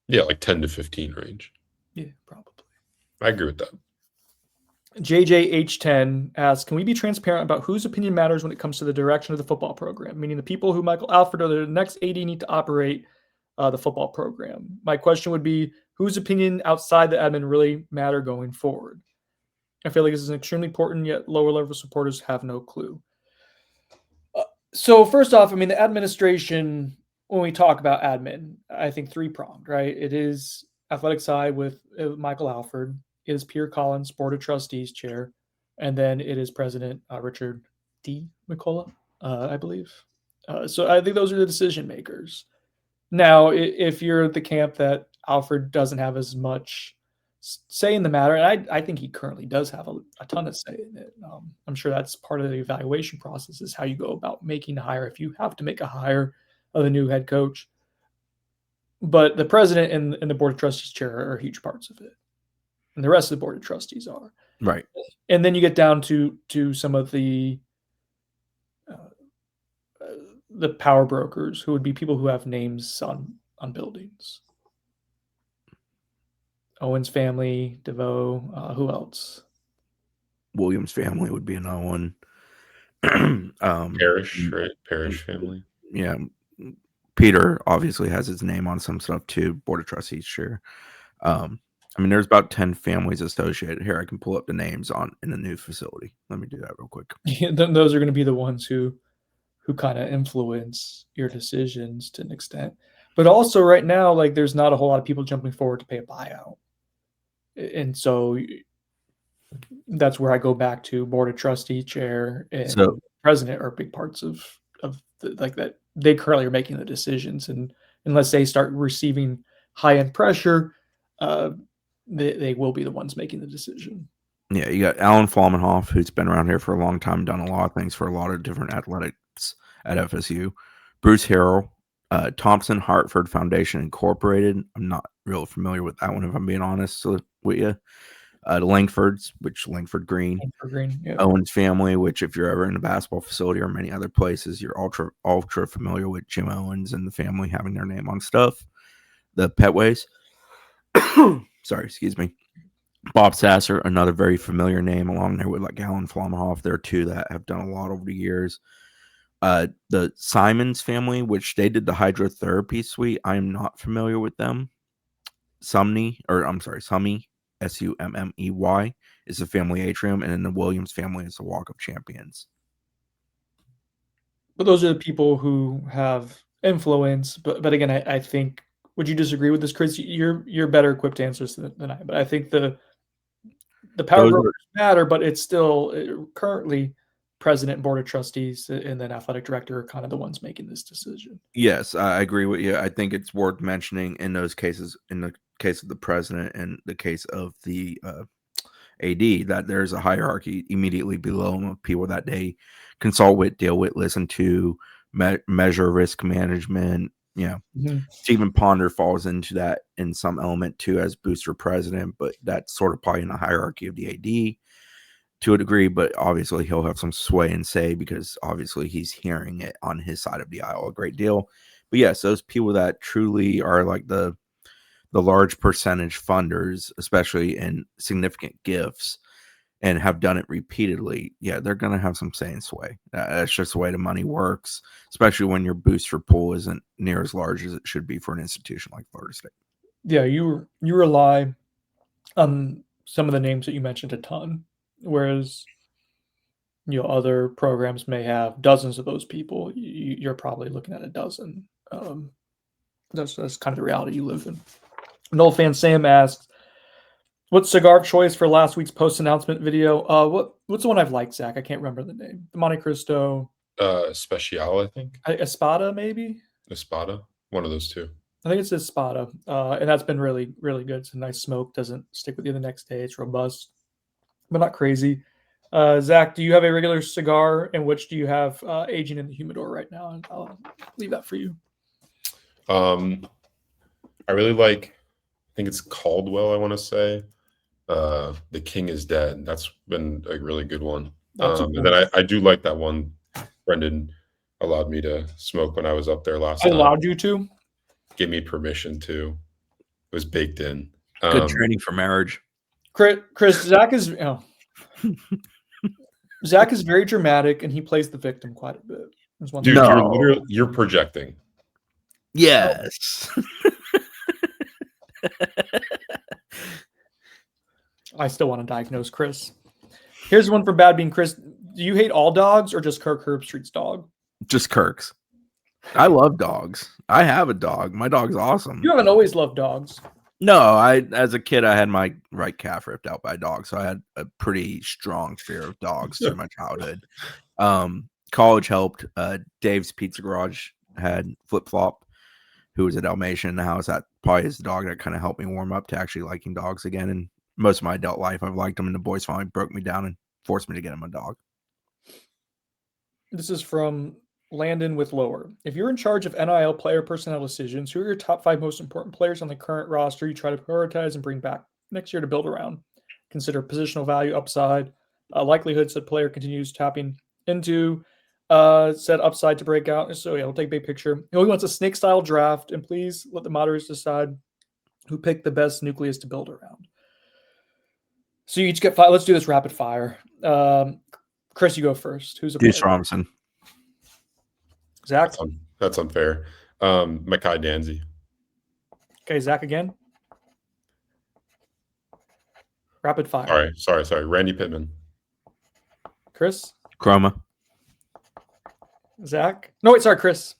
Yeah, like 10 to 15 range. Yeah, probably. I agree with that. JJH10 asks, can we be transparent about whose opinion matters when it comes to the direction of the football program? Meaning the people who Michael Alford or the next AD need to operate the football program. My question would be, whose opinion outside the admin really matter going forward? I feel like this is extremely important, yet lower level supporters have no clue. So first off, I mean, the administration, when we talk about admin, I think three-pronged, right? It is athletic side with Michael Alford. It is Pierre Collins, Board of Trustees chair. And then it is President Richard D. McCullough, I believe. So I think those are the decision makers. Now, if you're the camp that Alfred doesn't have as much say in the matter, and I think he currently does have a ton of say in it. I'm sure that's part of the evaluation process is how you go about making a hire if you have to make a hire of a new head coach. But the president and the board of trustees chair are huge parts of it. And the rest of the board of trustees are. Right. And then you get down to some of the power brokers who would be people who have names on buildings. Owens family, DeVoe, who else? Williams family would be another one. Parrish, right? Parrish family. Yeah. Peter obviously has his name on some stuff too. Board of Trustees chair. I mean, there's about 10 families associated here. I can pull up the names in the new facility. Let me do that real quick. Yeah, those are going to be the ones who kind of influence your decisions to an extent. But also right now, like there's not a whole lot of people jumping forward to pay a buyout. And so that's where I go back to board of trustee chair and president are big parts of like that. They currently are making the decisions, and unless they start receiving high-end pressure, they will be the ones making the decision. Yeah, you got Alan Flamenhoff, who's been around here for a long time, done a lot of things for a lot of different athletics at FSU. Bruce Harrell, Thompson Hartford Foundation Incorporated. I'm not real familiar with that one, if I'm being honest with you. The Langfords, which Langford Green. Yeah. Owens family, which if you're ever in a basketball facility or many other places, you're ultra familiar with Jim Owens and the family having their name on stuff. The Petways. Sorry, excuse me. Bob Sasser, another very familiar name along there with like Alan Flamenhoff. There are two that have done a lot over the years. The Simons family, which they did the hydrotherapy suite. I am not familiar with them. Summey, Summey, is the family atrium, and then the Williams family is the Walk of Champions. But those are the people who have influence. But again, I think, would you disagree with this, Chris? You're better equipped to answer this than I. But I think the power brokers matter, but it's still currently president and board of trustees and then athletic director are kind of the ones making this decision. Yes, I agree with you. I think it's worth mentioning in those cases, in the case of the president and the case of the AD, that there's a hierarchy immediately below them of people that they consult with, deal with, listen to, measure risk management. Stephen Ponder falls into that in some element too as booster president, but that's sort of probably in the hierarchy of the AD to a degree, but obviously he'll have some sway and say because obviously he's hearing it on his side of the aisle a great deal. But yes, those people that truly are like the large percentage funders, especially in significant gifts, and have done it repeatedly, yeah, they're going to have some say and sway. That's just the way the money works, especially when your booster pool isn't near as large as it should be for an institution like Florida State. Yeah, you rely on some of the names that you mentioned a ton, whereas other programs may have dozens of those people. You're probably looking at a dozen. That's kind of the reality you live in. Noel fan Sam asks, "What cigar choice for last week's post announcement video? What's the one I've liked, Zach? I can't remember the name. The Monte Cristo, Special, I think. Espada, maybe. Espada, one of those two. I think it's Espada, and that's been really, really good. It's a nice smoke. Doesn't stick with you the next day. It's robust, but not crazy. Zach, do you have a regular cigar, and which do you have aging in the humidor right now? And I'll leave that for you. I really like, I think it's Caldwell, I want to say. The King is Dead. That's been a really good one. And then I do like that one Brendan allowed me to smoke when I was up there last time. Allowed you to? Gave me permission to. It was baked in. Good training for marriage. Chris, Zach is Zach is very dramatic, and he plays the victim quite a bit. Dude, No. you're projecting. Yes. I still want to diagnose Chris. Here's one for Bad Bean Chris. Do you hate all dogs or just Kirk Herbstreit's dog? Just Kirk's. I love dogs. I have a dog. My dog's awesome. You haven't always loved dogs. No, as a kid, I had my right calf ripped out by a dog, so I had a pretty strong fear of dogs through my childhood. College helped. Dave's Pizza Garage had Flip Flop, who was a Dalmatian in the house. That probably is the dog that kind of helped me warm up to actually liking dogs again. And most of my adult life, I've liked them, and the boys finally broke me down and forced me to get him a dog. This is from Landon with Lower. If you're in charge of NIL player personnel decisions, who are your top 5 most important players on the current roster you try to prioritize and bring back next year to build around? Consider positional value, upside, likelihood said player continues tapping into said upside to break out. So yeah, we'll take big picture. He wants a snake style draft, and please let the moderators decide who picked the best nucleus to build around. So you each get 5. Let's do this rapid fire. Chris, you go first. Who's a Deuce player? Robinson. Zach? That's unfair. Makai Danzy. Okay, Zach again. Rapid fire. All right. Sorry. Randy Pittman. Chris? Chroma. Zach? No, wait, sorry, Chris.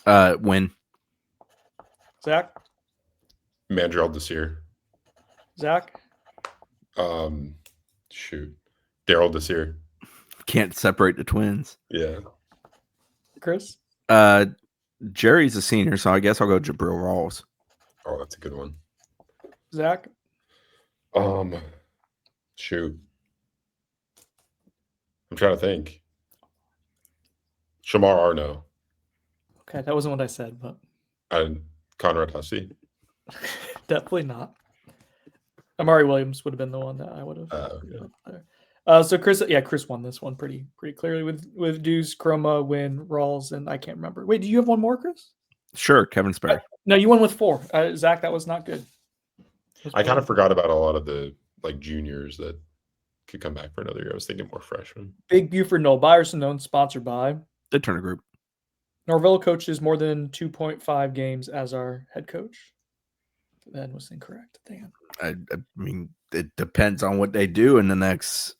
Win. Zach? Mandrell Desir. Zach? Daryl Desir. Can't separate the twins. Yeah. Chris? Jerry's a senior, so I guess I'll go Jabril Rawls. Oh, that's a good one. Zach? I'm trying to think. Shamar Arno. Okay, that wasn't what I said, but And Conrad Hussey. definitely not. Amari Williams would have been the one that I would have. Okay. So Chris won this one pretty clearly with Deuce, Chroma, Win, Rawls, and I can't remember. Wait, do you have one more, Chris? Sure, Kevin Sperry. No, you won with 4. Zach, that was not good. I kind of forgot about a lot of the juniors that could come back for another year. I was thinking more freshmen. Big Buford, Noel Byerson, known sponsored by The Turner Group. Norvell coaches more than 2.5 games as our head coach. That was incorrect. Damn. I mean, it depends on what they do in the next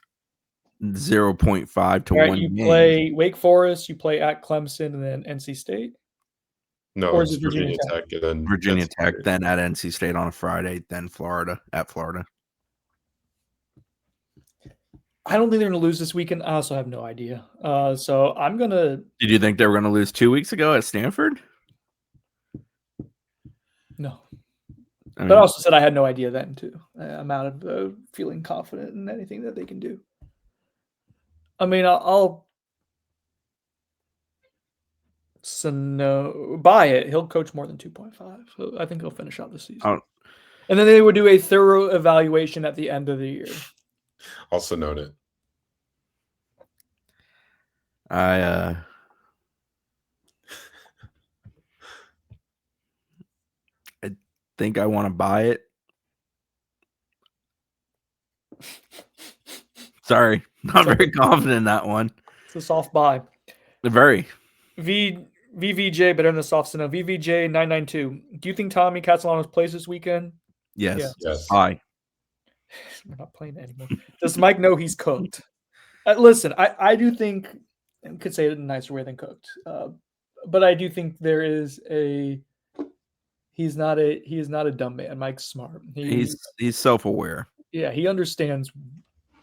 0.5 to 1 You game. play Wake Forest, you play at Clemson, and then NC State. No, Or is it's it Virginia Virginia Tech and then Virginia NC Tech, State. then at NC State on a Friday, then Florida at Florida. I don't think they're going to lose this weekend. I also have no idea. So I'm going to. Did you think they were going to lose 2 weeks ago at Stanford? No. I mean, But I also said I had no idea then, too. I'm out of feeling confident in anything that they can do. I mean, I'll buy it. He'll coach more than 2.5. So I think he'll finish out the season. And then they would do a thorough evaluation at the end of the year. Also note it. I think I want to buy it. Sorry, not very confident in that one. It's a soft buy. Very. V VVJ, better than the soft snow. VVJ 992. Do you think Tommy Catalano's plays this weekend? Yes. Yes. Aye. We're not playing anymore. Does Mike know he's cooked? Listen, I do think, I could say it in a nicer way than cooked, but I do think there is a. He is not a dumb man. Mike's smart. He's self-aware. Yeah, he understands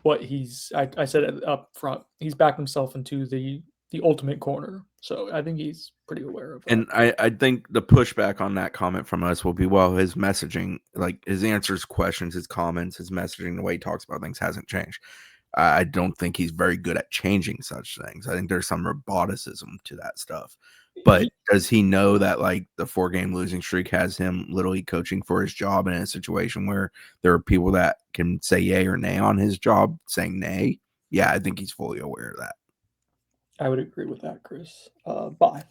what he's. I said it up front. He's backed himself into the ultimate corner. So I think he's pretty aware of that. And I think the pushback on that comment from us will be, well, his messaging, like his answers, questions, his comments, his messaging, the way he talks about things hasn't changed. I don't think he's very good at changing such things. I think there's some roboticism to that stuff. But does he know that like the 4-game losing streak has him literally coaching for his job in a situation where there are people that can say yay or nay on his job saying nay? Yeah, I think he's fully aware of that. I would agree with that, Chris. Bye.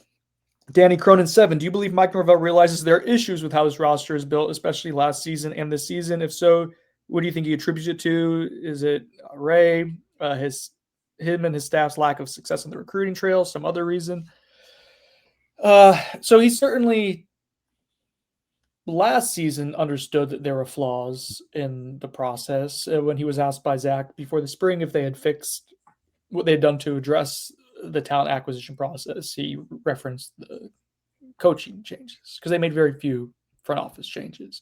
Danny Cronin 7. Do you believe Mike Norvell realizes there are issues with how his roster is built, especially last season and this season? If so, what do you think he attributes it to? Is it Ray, him and his staff's lack of success on the recruiting trail, some other reason? So he certainly last season understood that there were flaws in the process. When he was asked by Zach before the spring if they had fixed what they had done to address the talent acquisition process, he referenced the coaching changes because they made very few front office changes.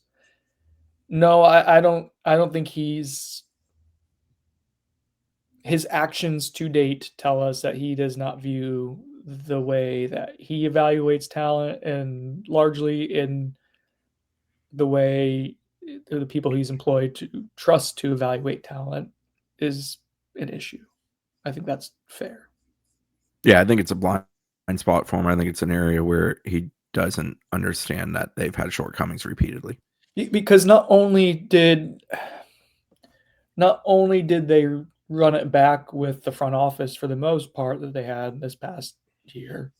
No, I don't think his actions to date tell us that he does not view the way that he evaluates talent and largely in the way the people he's employed to trust to evaluate talent is an issue. I think that's fair. Yeah, I think it's a blind spot for him. I think it's an area where he doesn't understand that they've had shortcomings repeatedly. Because not only did they run it back with the front office for the most part that they had this past year,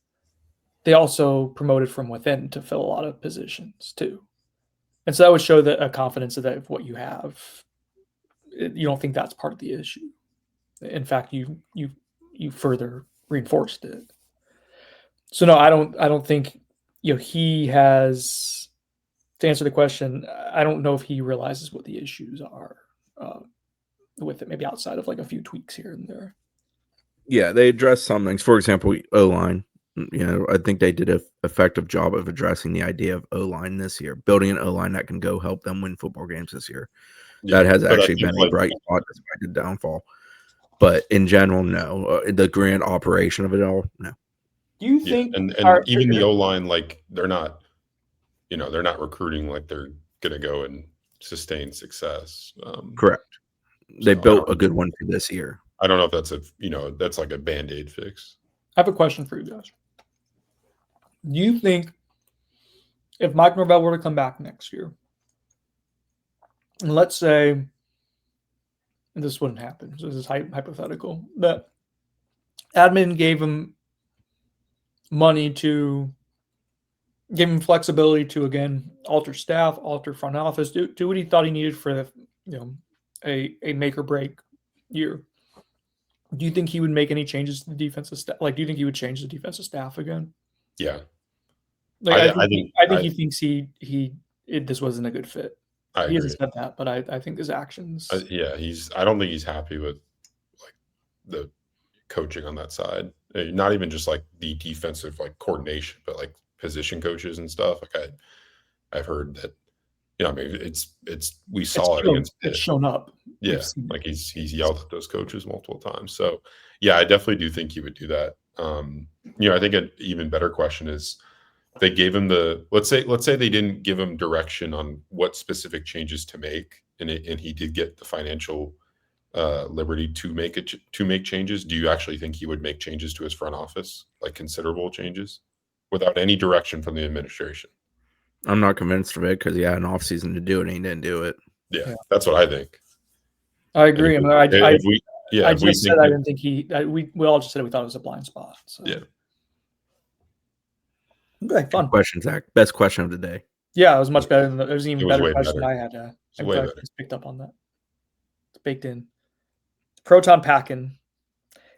they also promoted from within to fill a lot of positions too. And so that would show that a confidence of what you have. You don't think that's part of the issue. In fact, you further reinforced it. So no, I don't think he has, to answer the question, I don't know if he realizes what the issues are with it, maybe outside of like a few tweaks here and there. Yeah, they addressed some things. For example, O-line. I think they did an effective job of addressing the idea of O-line this year, building an O-line that can go help them win football games this year. Yeah, that has actually been a bright spot despite the downfall. But in general, no. The grand operation of it all, no. Do you think? And even the O-line, like they're not recruiting like they're gonna go and sustain success. Correct. They built a good one for this year. I don't know if that's that's like a Band-Aid fix. I have a question for you guys. Do you think if Mike Norvell were to come back next year, and let's say, and this wouldn't happen, so this is hypothetical, that admin gave him money to give him flexibility to, again, alter staff, alter front office, do what he thought he needed for a make or break year. Do you think he would make any changes to the defensive staff? Like, do you think he would change the defensive staff again? Yeah. Like, I think he thinks this wasn't a good fit. He hasn't said that, but I think his actions. I don't think he's happy with like the coaching on that side. Not even just like the defensive like coordination, but like position coaches and stuff. Like I've heard that. We saw it against. It's shown up. Yeah, like he's yelled at those coaches multiple times. So yeah, I definitely do think he would do that. I think an even better question is they gave him let's say they didn't give him direction on what specific changes to make, and he did get the financial liberty to make changes. Do you actually think he would make changes to his front office, like considerable changes, without any direction from the administration? I'm not convinced of it because he had an off season to do it and he didn't do it. Yeah, that's what I think. I agree. I just said I didn't think we all just said we thought it was a blind spot. So. Yeah. Okay, fun. Good question, Zach. Best question of the day. Yeah, it was much better than it was even better question better. I had. I just picked up on that. It's baked in. Proton packing.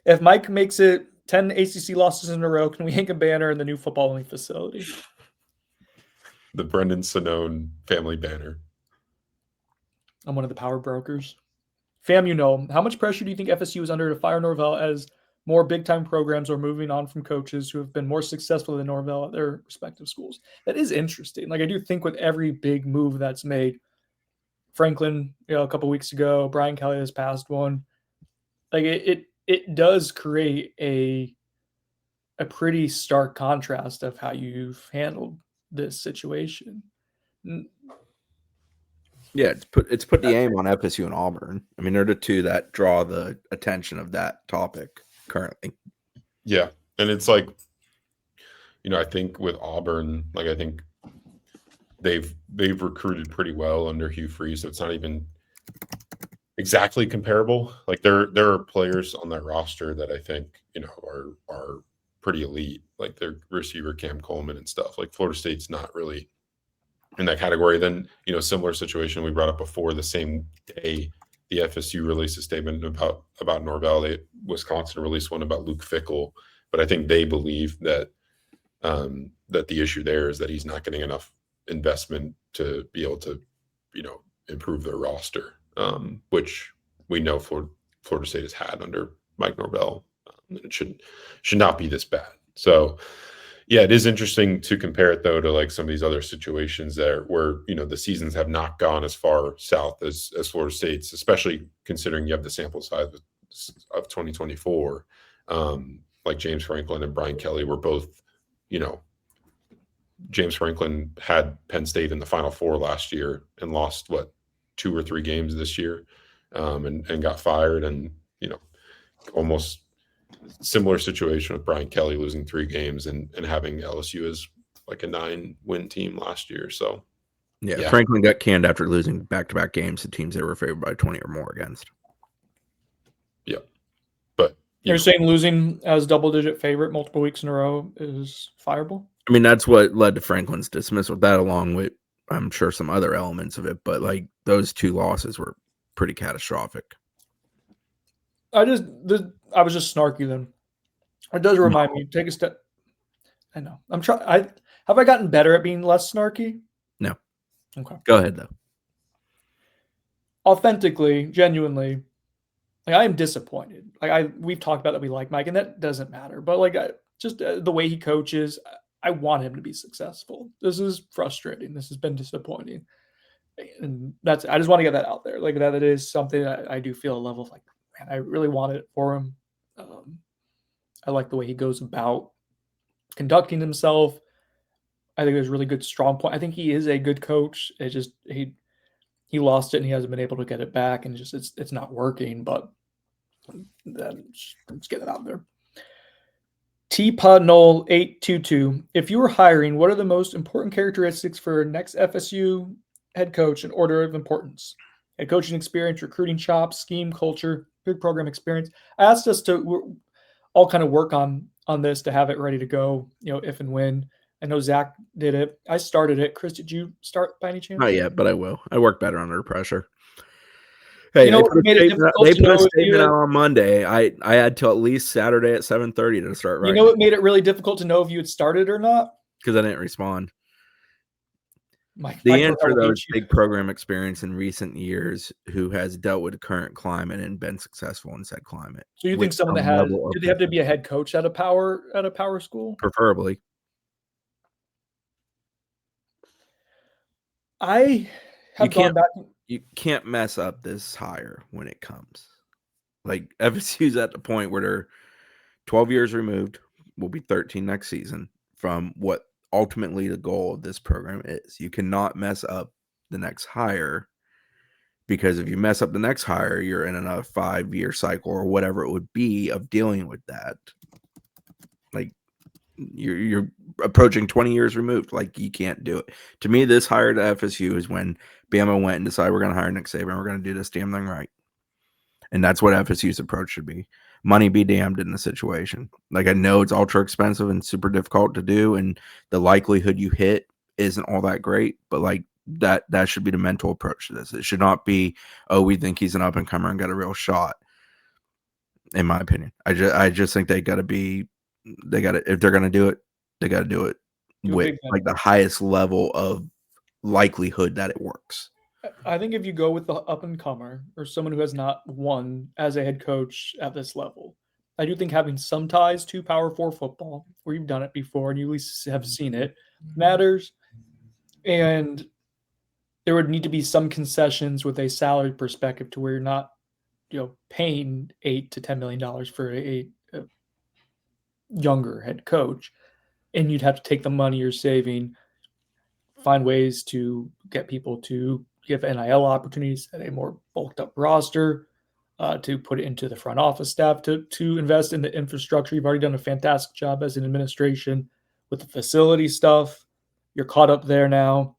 If Mike makes it 10 ACC losses in a row. Can we hang a banner in the new football-only facility? The Brendan Sonnone family banner. I'm one of the power brokers. Fam, how much pressure do you think FSU is under to fire Norvell as more big-time programs are moving on from coaches who have been more successful than Norvell at their respective schools? That is interesting. Like, I do think with every big move that's made, Franklin, a couple weeks ago, Brian Kelly this past one, like it does create a pretty stark contrast of how you've handled this situation. Yeah, it's put the aim on FSU and Auburn. I mean, they're the two that draw the attention of that topic currently. Yeah, and it's like, I think with Auburn, like I think they've recruited pretty well under Hugh Freeze, so it's not even exactly comparable. Like there are players on that roster that I think are pretty elite, like their receiver Cam Coleman and stuff. Like Florida State's not really in that category. Then similar situation we brought up before. The same day the FSU released a statement about Norvell, Wisconsin released one about Luke Fickell, but I think they believe that that the issue there is that he's not getting enough investment to be able to improve their roster, which we know Florida State has had under Mike Norvell. It should not be this bad. So yeah, it is interesting to compare it though to like some of these other situations there where the seasons have not gone as far south as Florida State's, especially considering you have the sample size of 2024. Like James Franklin and Brian Kelly were both, James Franklin had Penn State in the Final Four last year and lost 2 or 3 games this year, and got fired, and almost similar situation with Brian Kelly losing 3 games and having LSU as like a 9-win team last year. So yeah, Franklin got canned after losing back-to-back games to teams they were favored by 20 or more against. Yeah, but you're saying losing as double-digit favorite multiple weeks in a row is fireable? I mean, that's what led to Franklin's dismissal. That, along with I'm sure some other elements of it, but like those 2 losses were pretty catastrophic. I was just snarky then. It does remind me. Take a step. I know. I'm trying. Have I gotten better at being less snarky? No. Okay. Go ahead though. Authentically, genuinely, like I am disappointed. Like we've talked about that we like Mike, and that doesn't matter. But like just the way he coaches, I want him to be successful. This is frustrating. This has been disappointing, and I just want to get that out there. Like that it is something that I do feel a level of like, man, I really want it for him. I like the way he goes about conducting himself. I think there's really good strong point. I think he is a good coach. It just he lost it and he hasn't been able to get it back, and it's not working. But then let's get it out there. T-Pud-Noel 822. If you were hiring, what are the most important characteristics for next FSU head coach in order of importance? Head coaching experience, recruiting chops, scheme, culture, big program experience. I asked us to all kind of work on this to have it ready to go, if and when. I know Zach did it. I started it. Chris, did you start by any chance? Not yet, but I will. I work better under pressure. Hey, they put a statement out on Monday. I had till at least Saturday at 7:30 to start writing. What made it really difficult to know if you had started or not? Because I didn't respond. Mike answer, though, is big program experience in recent years who has dealt with the current climate and been successful in said climate. So you think someone that do they have to be a head coach at a power school? Preferably. I have gone back. You can't mess up this hire when it comes. Like FSU's at the point where they're 12 years removed, will be 13 next season, from what ultimately the goal of this program is. You cannot mess up the next hire, because if you mess up the next hire, you're in another 5-year cycle or whatever it would be of dealing with that. Like you're approaching 20 years removed. Like you can't do it. To me, this hire to FSU is when Bama went and decided we're going to hire Nick Saban. We're going to do this damn thing right. And that's what FSU's approach should be. Money be damned in the situation. Like I know it's ultra expensive and super difficult to do, and the likelihood you hit isn't all that great, but like that should be the mental approach to this. It should not be, oh, we think he's an up and comer and got a real shot. in my opinion. I just think if they're going to do it, they got to do it Do a with Big Ten. like the highest level of likelihood that it works. I think if you go with the up and comer or someone who has not won as a head coach at this level, I do think having some ties to Power 4 football, where you've done it before and you at least have seen it, matters. And there would need to be some concessions with a salary perspective to where you're not, paying $8 to $10 million for a younger head coach, and you'd have to take the money you're saving, find ways to get people to give NIL opportunities at a more bulked up roster, to put it into the front office staff, to invest in the infrastructure. You've already done a fantastic job as an administration with the facility stuff. You're caught up there now.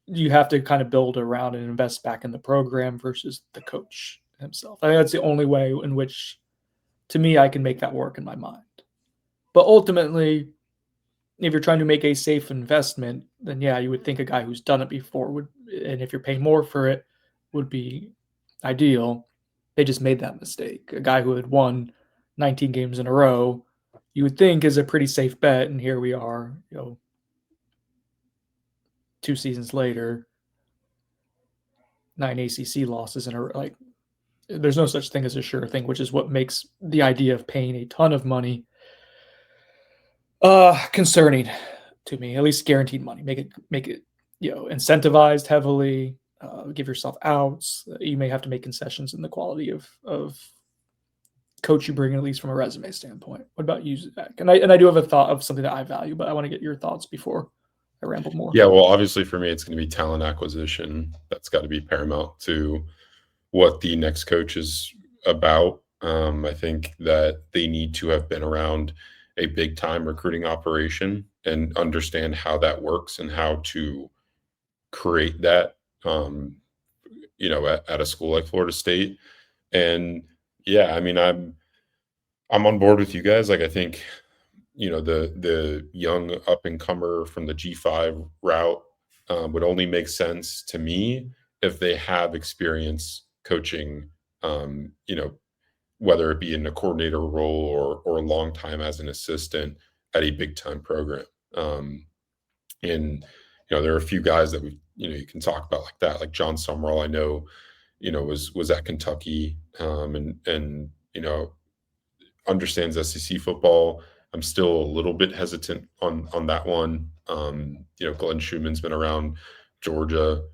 You have to kind of build around and invest back in the program versus the coach himself. I think that's the only way in which, to me, I can make that work in my mind. But ultimately, if you're trying to make a safe investment, then yeah, you would think a guy who's done it before would, and if you're paying more for it, would be ideal. They just made that mistake. A guy who had won 19 games in a row, you would think is a pretty safe bet, and here we are, 2 seasons later, 9 ACC losses in a row. Like, there's no such thing as a sure thing, which is what makes the idea of paying a ton of money concerning to me. At least guaranteed money. Make it incentivized heavily. Give yourself outs. You may have to make concessions in the quality of coach you bring, at least from a resume standpoint. What about you, Zach? And I do have a thought of something that I value, but I want to get your thoughts before I ramble more. Yeah, well, obviously for me, it's going to be talent acquisition. That's got to be paramount to what the next coach is about. I think that they need to have been around a big time recruiting operation and understand how that works and how to create that, at a school like Florida State. And yeah, I mean, I'm on board with you guys. Like, I think, the young up and comer from the G5 route would only make sense to me if they have experience coaching, whether it be in a coordinator role or a long time as an assistant at a big time program. And there are a few guys that you can talk about like that, like John Summerall. I know, was at Kentucky, and understands SEC football. I'm still a little bit hesitant on that one. Glenn Schumann's been around Georgia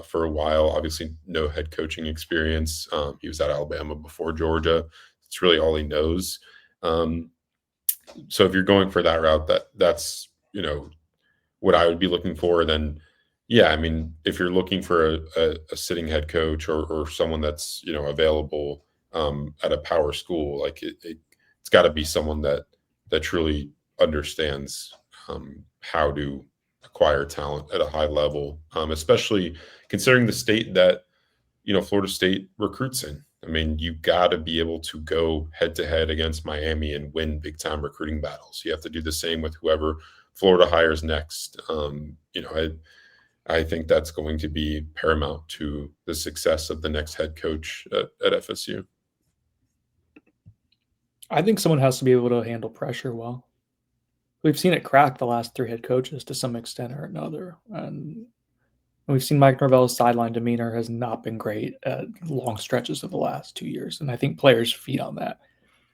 for a while. Obviously, no head coaching experience. He was at Alabama before Georgia. It's really all he knows. So if you're going for that route, that's what I would be looking for. Then, yeah, I mean, if you're looking for a sitting head coach or someone that's available at a power school, like it's got to be someone that truly understands how to acquire talent at a high level, especially considering the state that Florida State recruits in. I mean, you got to be able to go head to head against Miami and win big time recruiting battles. You have to do the same with whoever Florida hires next. I think that's going to be paramount to the success of the next head coach at FSU. I think someone has to be able to handle pressure well. We've seen it crack the last 3 head coaches to some extent or another. And we've seen Mike Norvell's sideline demeanor has not been great at long stretches of the last 2 years. And I think players feed on that.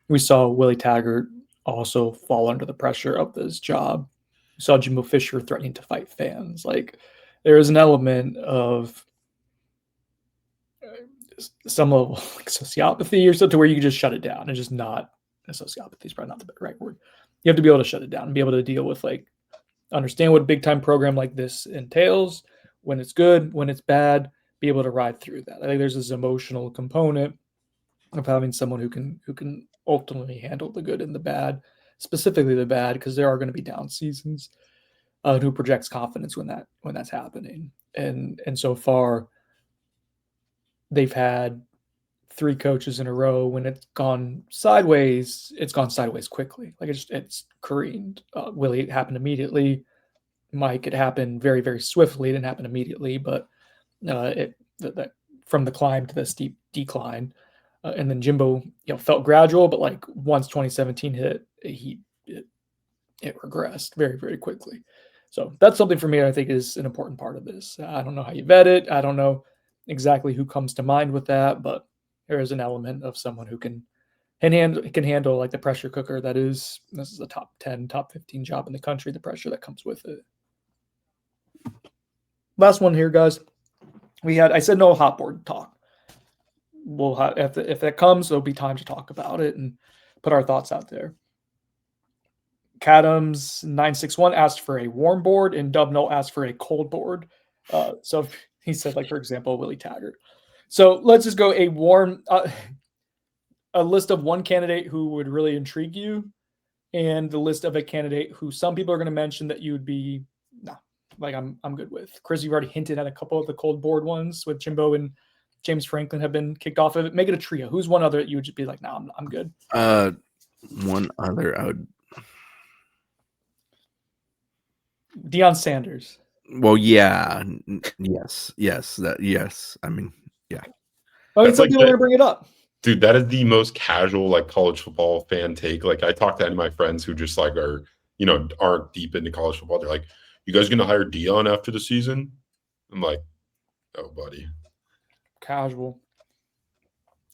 We saw Willie Taggart also fall under the pressure of this job. We saw Jimbo Fisher threatening to fight fans. Like, there is an element of some level of sociopathy or something where you can just shut it down and just not. Sociopathy is probably not the right word. You have to be able to shut it down and be able to deal with, understand what a big time program like this entails, when it's good, when it's bad, be able to ride through that. I think there's this emotional component of having someone who can ultimately handle the good and the bad, specifically the bad, because there are going to be down seasons, who projects confidence when that's happening. And so far, they've had 3 coaches in a row. When it's gone sideways quickly. Like, it's careened. Willie, it happened immediately. Mike, it happened very, very swiftly. It didn't happen immediately, but from the climb to the steep decline. And then Jimbo, felt gradual, but like once 2017 hit, it regressed very, very quickly. So that's something for me I think is an important part of this. I don't know how you vet it. I don't know exactly who comes to mind with that, but there is an element of someone who can handle like the pressure cooker this is a top 10, top 15 job in the country, the pressure that comes with it. Last one here, guys. I said no hot board talk. We'll have, if that comes, there'll be time to talk about it and put our thoughts out there. Cadams 961 asked for a warm board, and Dubnell asked for a cold board. So he said, like, for example, Willie Taggart. So let's just go a warm, a list of one candidate who would really intrigue you, and the list of a candidate who some people are going to mention that you would be, I'm good with. Chris, you've already hinted at a couple of the cold board ones with Jimbo and James Franklin have been kicked off of it. Make it a trio. Who's one other that you would just be like, nah, I'm good? One other I would. Deion Sanders. Well, yeah, yes. I mean, yeah. I mean, That's some like people are going to bring it up. Dude, that is the most casual like college football fan take. Like I talk to any of my friends who just like are, aren't deep into college football. They're like, "You guys gonna hire Deion after the season?" I'm like, "Oh, buddy." Casual.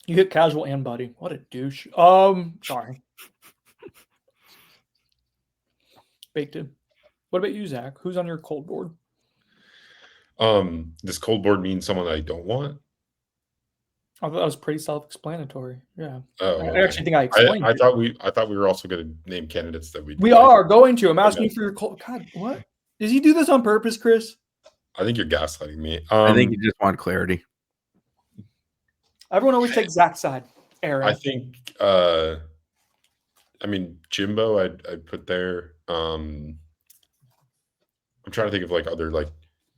You hit casual and buddy. What a douche. Sorry. Baked in. What about you, Zach? Who's on your cold board? This cold board means someone I don't want. I thought that was pretty self-explanatory. Yeah. Oh, I actually think I explained I it. thought we were also going to name candidates that We are going to. I'm asking for your cold. God, what? Does he do this on purpose, Chris? I think you're gaslighting me. I think you just want clarity. Everyone always takes Zach's side. Aaron. I think. Jimbo, I'd put there. I'm trying to think of like other like.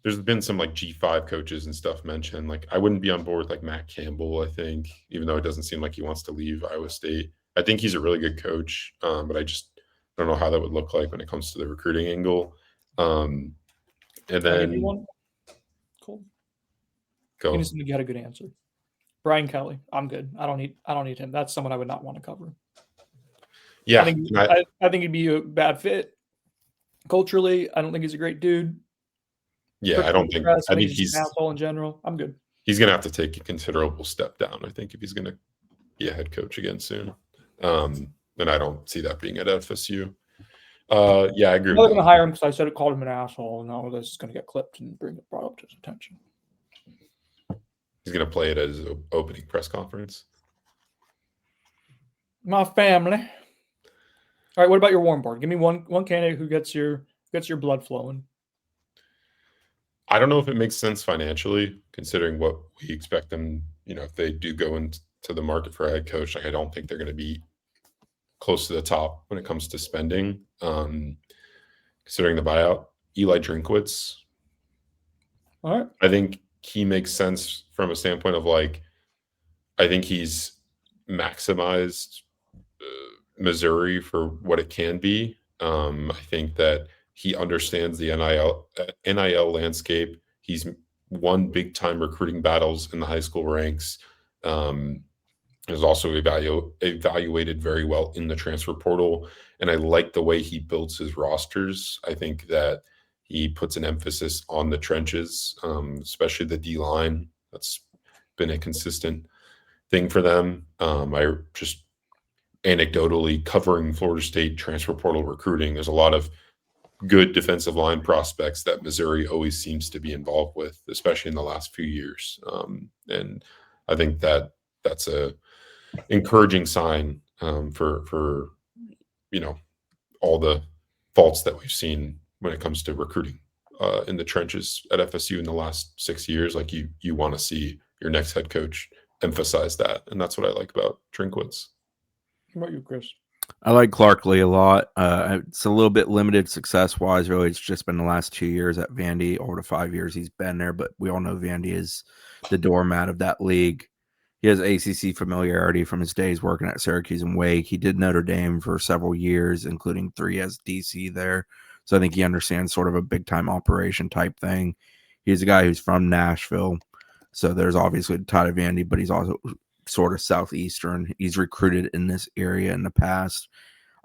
There's been some like G5 coaches and stuff mentioned. Like I wouldn't be on board with like Matt Campbell. I think, even though it doesn't seem like he wants to leave Iowa State. I think he's a really good coach, but I just don't know how that would look like when it comes to the recruiting angle. And then cool. Go. You got a good answer. Brian Kelly. I'm good. I don't need him. That's someone I would not want to cover. Yeah, I think he'd be a bad fit culturally. I don't think he's a great dude. Yeah, I think he's an asshole in general. I'm good. He's gonna have to take a considerable step down, I think, if he's gonna be a head coach again soon. And I don't see that being at FSU. Yeah, I agree. I'm not gonna hire him because I said it called him an asshole, and all this is gonna get clipped and brought up to his attention. He's gonna play it at his opening press conference. My family. All right, what about your warm board? Give me one candidate who gets your blood flowing. I don't know if it makes sense financially, considering what we expect them, if they do go into the market for a head coach. Like, I don't think they're going to be close to the top when it comes to spending, considering the buyout. Eli Drinkwitz. All right. I think he makes sense from a standpoint of like, I think he's maximized Missouri for what it can be. I think that he understands the NIL landscape. He's won big time recruiting battles in the high school ranks. Is also evaluated very well in the transfer portal. And I like the way he builds his rosters. I think that he puts an emphasis on the trenches, especially the D-line. That's been a consistent thing for them. I just anecdotally covering Florida State transfer portal recruiting, there's a lot of good defensive line prospects that Missouri always seems to be involved with, especially in the last few years. And I think that that's a encouraging sign for all the faults that we've seen when it comes to recruiting in the trenches at FSU in the last 6 years. Like you want to see your next head coach emphasize that, and that's what I like about Drinkwitz. What about you, Chris? I like Clark Lee a lot. It's a little bit limited success-wise. Really, it's just been the last 2 years at Vandy. Over the 5 years he's been there, but we all know Vandy is the doormat of that league. He has ACC familiarity from his days working at Syracuse and Wake. He did Notre Dame for several years, including 3 as DC there. So I think he understands sort of a big-time operation type thing. He's a guy who's from Nashville, so there's obviously the tie to Vandy, but he's also sort of Southeastern. He's recruited in this area in the past.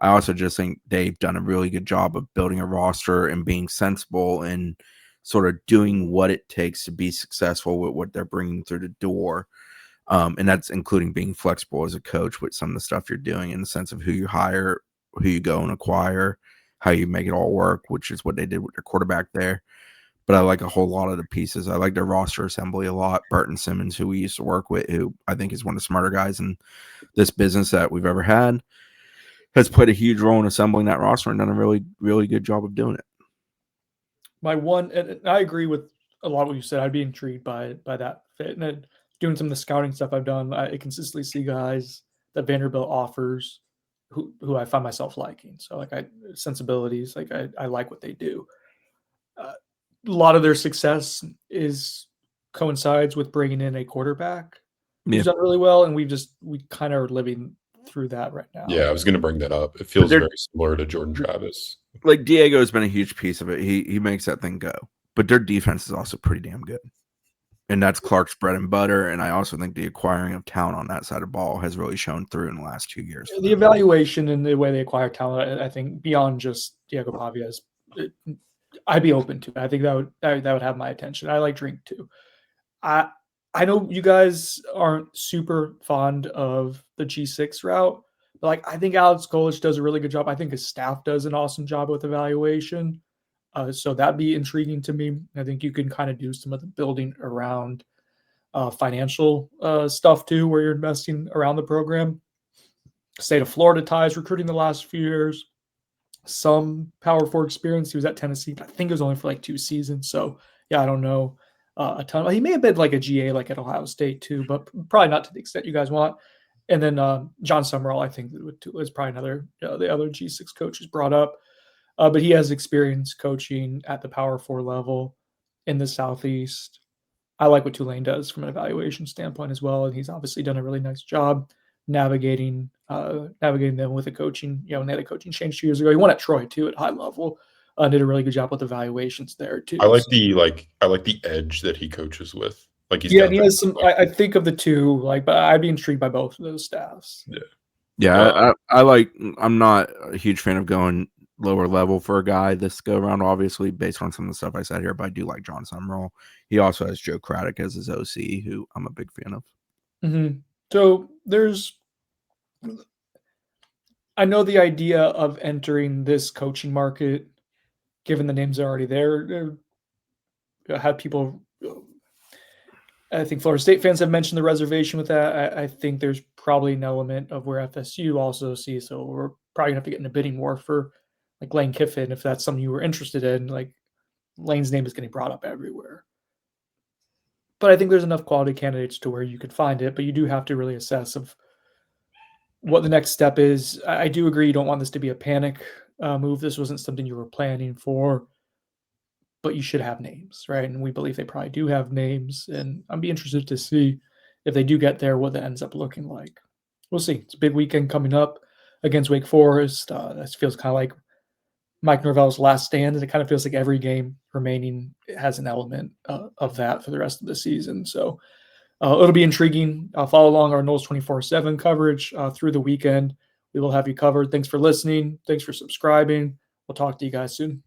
I also just think they've done a really good job of building a roster and being sensible and sort of doing what it takes to be successful with what they're bringing through the door. And that's including being flexible as a coach with some of the stuff you're doing in the sense of who you hire, who you go and acquire, how you make it all work, which is what they did with their quarterback there. But I like a whole lot of the pieces. I like their roster assembly a lot. Burton Simmons, who we used to work with, who I think is one of the smarter guys in this business that we've ever had, has played a huge role in assembling that roster and done a really, really good job of doing it. And I agree with a lot of what you said. I'd be intrigued by that fit. And then doing some of the scouting stuff I've done, I consistently see guys that Vanderbilt offers who I find myself liking. So like sensibilities, like I like what they do. A lot of their success coincides with bringing in a quarterback who's done really well, and we kind of are living through that right now. Yeah, I was going to bring that up. It feels very similar to Jordan Travis. Like Diego has been a huge piece of it. He makes that thing go. But their defense is also pretty damn good. And that's Clark's bread and butter. And I also think the acquiring of talent on that side of the ball has really shown through in the last 2 years. The evaluation and the way they acquire talent, I think beyond just Diego Pavia's, I'd be open to it. I think that would have my attention. I like Drink too. I know you guys aren't super fond of the G6 route, but like I think Alex Golich does a really good job. I think his staff does an awesome job with evaluation. So that'd be intriguing to me. I think you can kind of do some of the building around financial stuff too, where you're investing around the program. State of Florida ties recruiting the last few years. Some Power 4 experience. He was at Tennessee, but I think it was only for like 2 seasons. So yeah, I don't know a ton. He may have been like a GA like at Ohio State too, but probably not to the extent you guys want. And then John Summerall, I think, was probably another the other G6 coaches brought up. But he has experience coaching at the Power 4 level in the Southeast. I like what Tulane does from an evaluation standpoint as well, and he's obviously done a really nice job navigating them with the coaching. When they had a coaching change 2 years ago, he won at Troy too at high level. Did a really good job with evaluations there too. I like the edge that he coaches with. Like he has some. I think of the two, but I'd be intrigued by both of those staffs. Yeah. I'm not a huge fan of going lower level for a guy this go around, obviously, based on some of the stuff I said here, but I do like John Summerall. He also has Joe Craddock as his OC, who I'm a big fan of. Mm-hmm. So I know the idea of entering this coaching market, given the names are already there, had people. I think Florida State fans have mentioned the reservation with that. I think there's probably an element of where FSU also sees. So we're probably gonna have to get in a bidding war for like Lane Kiffin if that's something you were interested in. Like Lane's name is getting brought up everywhere. But I think there's enough quality candidates to where you could find it. But you do have to really assess of what the next step is. I do agree you don't want this to be a panic move. This wasn't something you were planning for. But you should have names, right? And we believe they probably do have names. And I'd be interested to see if they do get there, what that ends up looking like. We'll see. It's a big weekend coming up against Wake Forest. That feels kind of like Mike Norvell's last stand. And it kind of feels like every game remaining has an element of that for the rest of the season. So it'll be intriguing. Follow along our Noles 24/7 coverage through the weekend. We will have you covered. Thanks for listening. Thanks for subscribing. We'll talk to you guys soon.